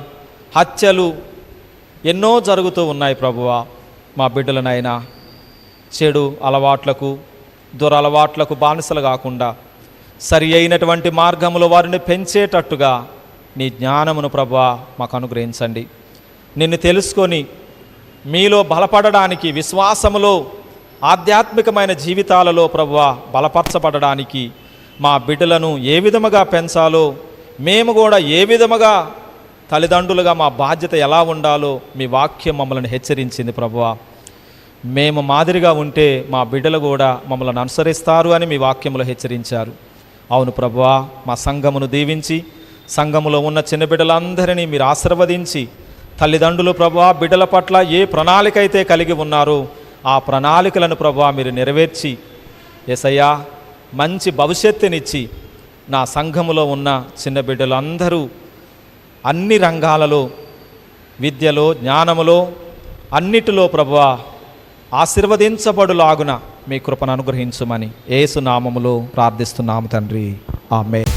హత్యలు ఎన్నో జరుగుతూ ఉన్నాయి ప్రభువా. మా బిడ్డలనైనా చెడు అలవాట్లకు, దురలవాట్లకు బానిసలు కాకుండా సరి అయినటువంటి మార్గంలో వారిని పెంచేటట్టుగా నీ జ్ఞానమును ప్రభువా మాకు అనుగ్రహించండి. నిన్ను తెలుసుకొని మీలో బలపడడానికి, విశ్వాసములో, ఆధ్యాత్మికమైన జీవితాలలో ప్రభువా బలపరచబడడానికి మా బిడ్డలను ఏ విధముగా పెంచాలో, మేము కూడా ఏ విధముగా తల్లిదండ్రులుగా మా బాధ్యత ఎలా ఉండాలో మీ వాక్యం మమ్మల్ని హెచ్చరించింది ప్రభువా. మేము మాదిరిగా ఉంటే మా బిడ్డలు కూడా మమ్మల్ని అనుసరిస్తారు అని మీ వాక్యములో హెచ్చరించారు. అవును ప్రభువా, మా సంఘమును దీవించి సంఘములో ఉన్న చిన్న బిడ్డలందరినీ మీరు ఆశీర్వదించి, తల్లిదండ్రులు ప్రభువా బిడ్డల పట్ల ఏ ప్రణాళిక అయితే కలిగి ఉన్నారో ఆ ప్రణాళికలను ప్రభువా మీరు నెరవేర్చి, యేసయ్యా మంచి భవిష్యత్తునిచ్చి నా సంఘములో ఉన్న చిన్న బిడ్డలు అందరూ అన్ని రంగాలలో, విద్యలో, జ్ఞానములో, అన్నిటిలో ప్రభువా ఆశీర్వదించబడులాగున మీ కృపను అనుగ్రహించుమని యేసు నామములో ప్రార్థిస్తున్నాము తండ్రి. ఆమేన్.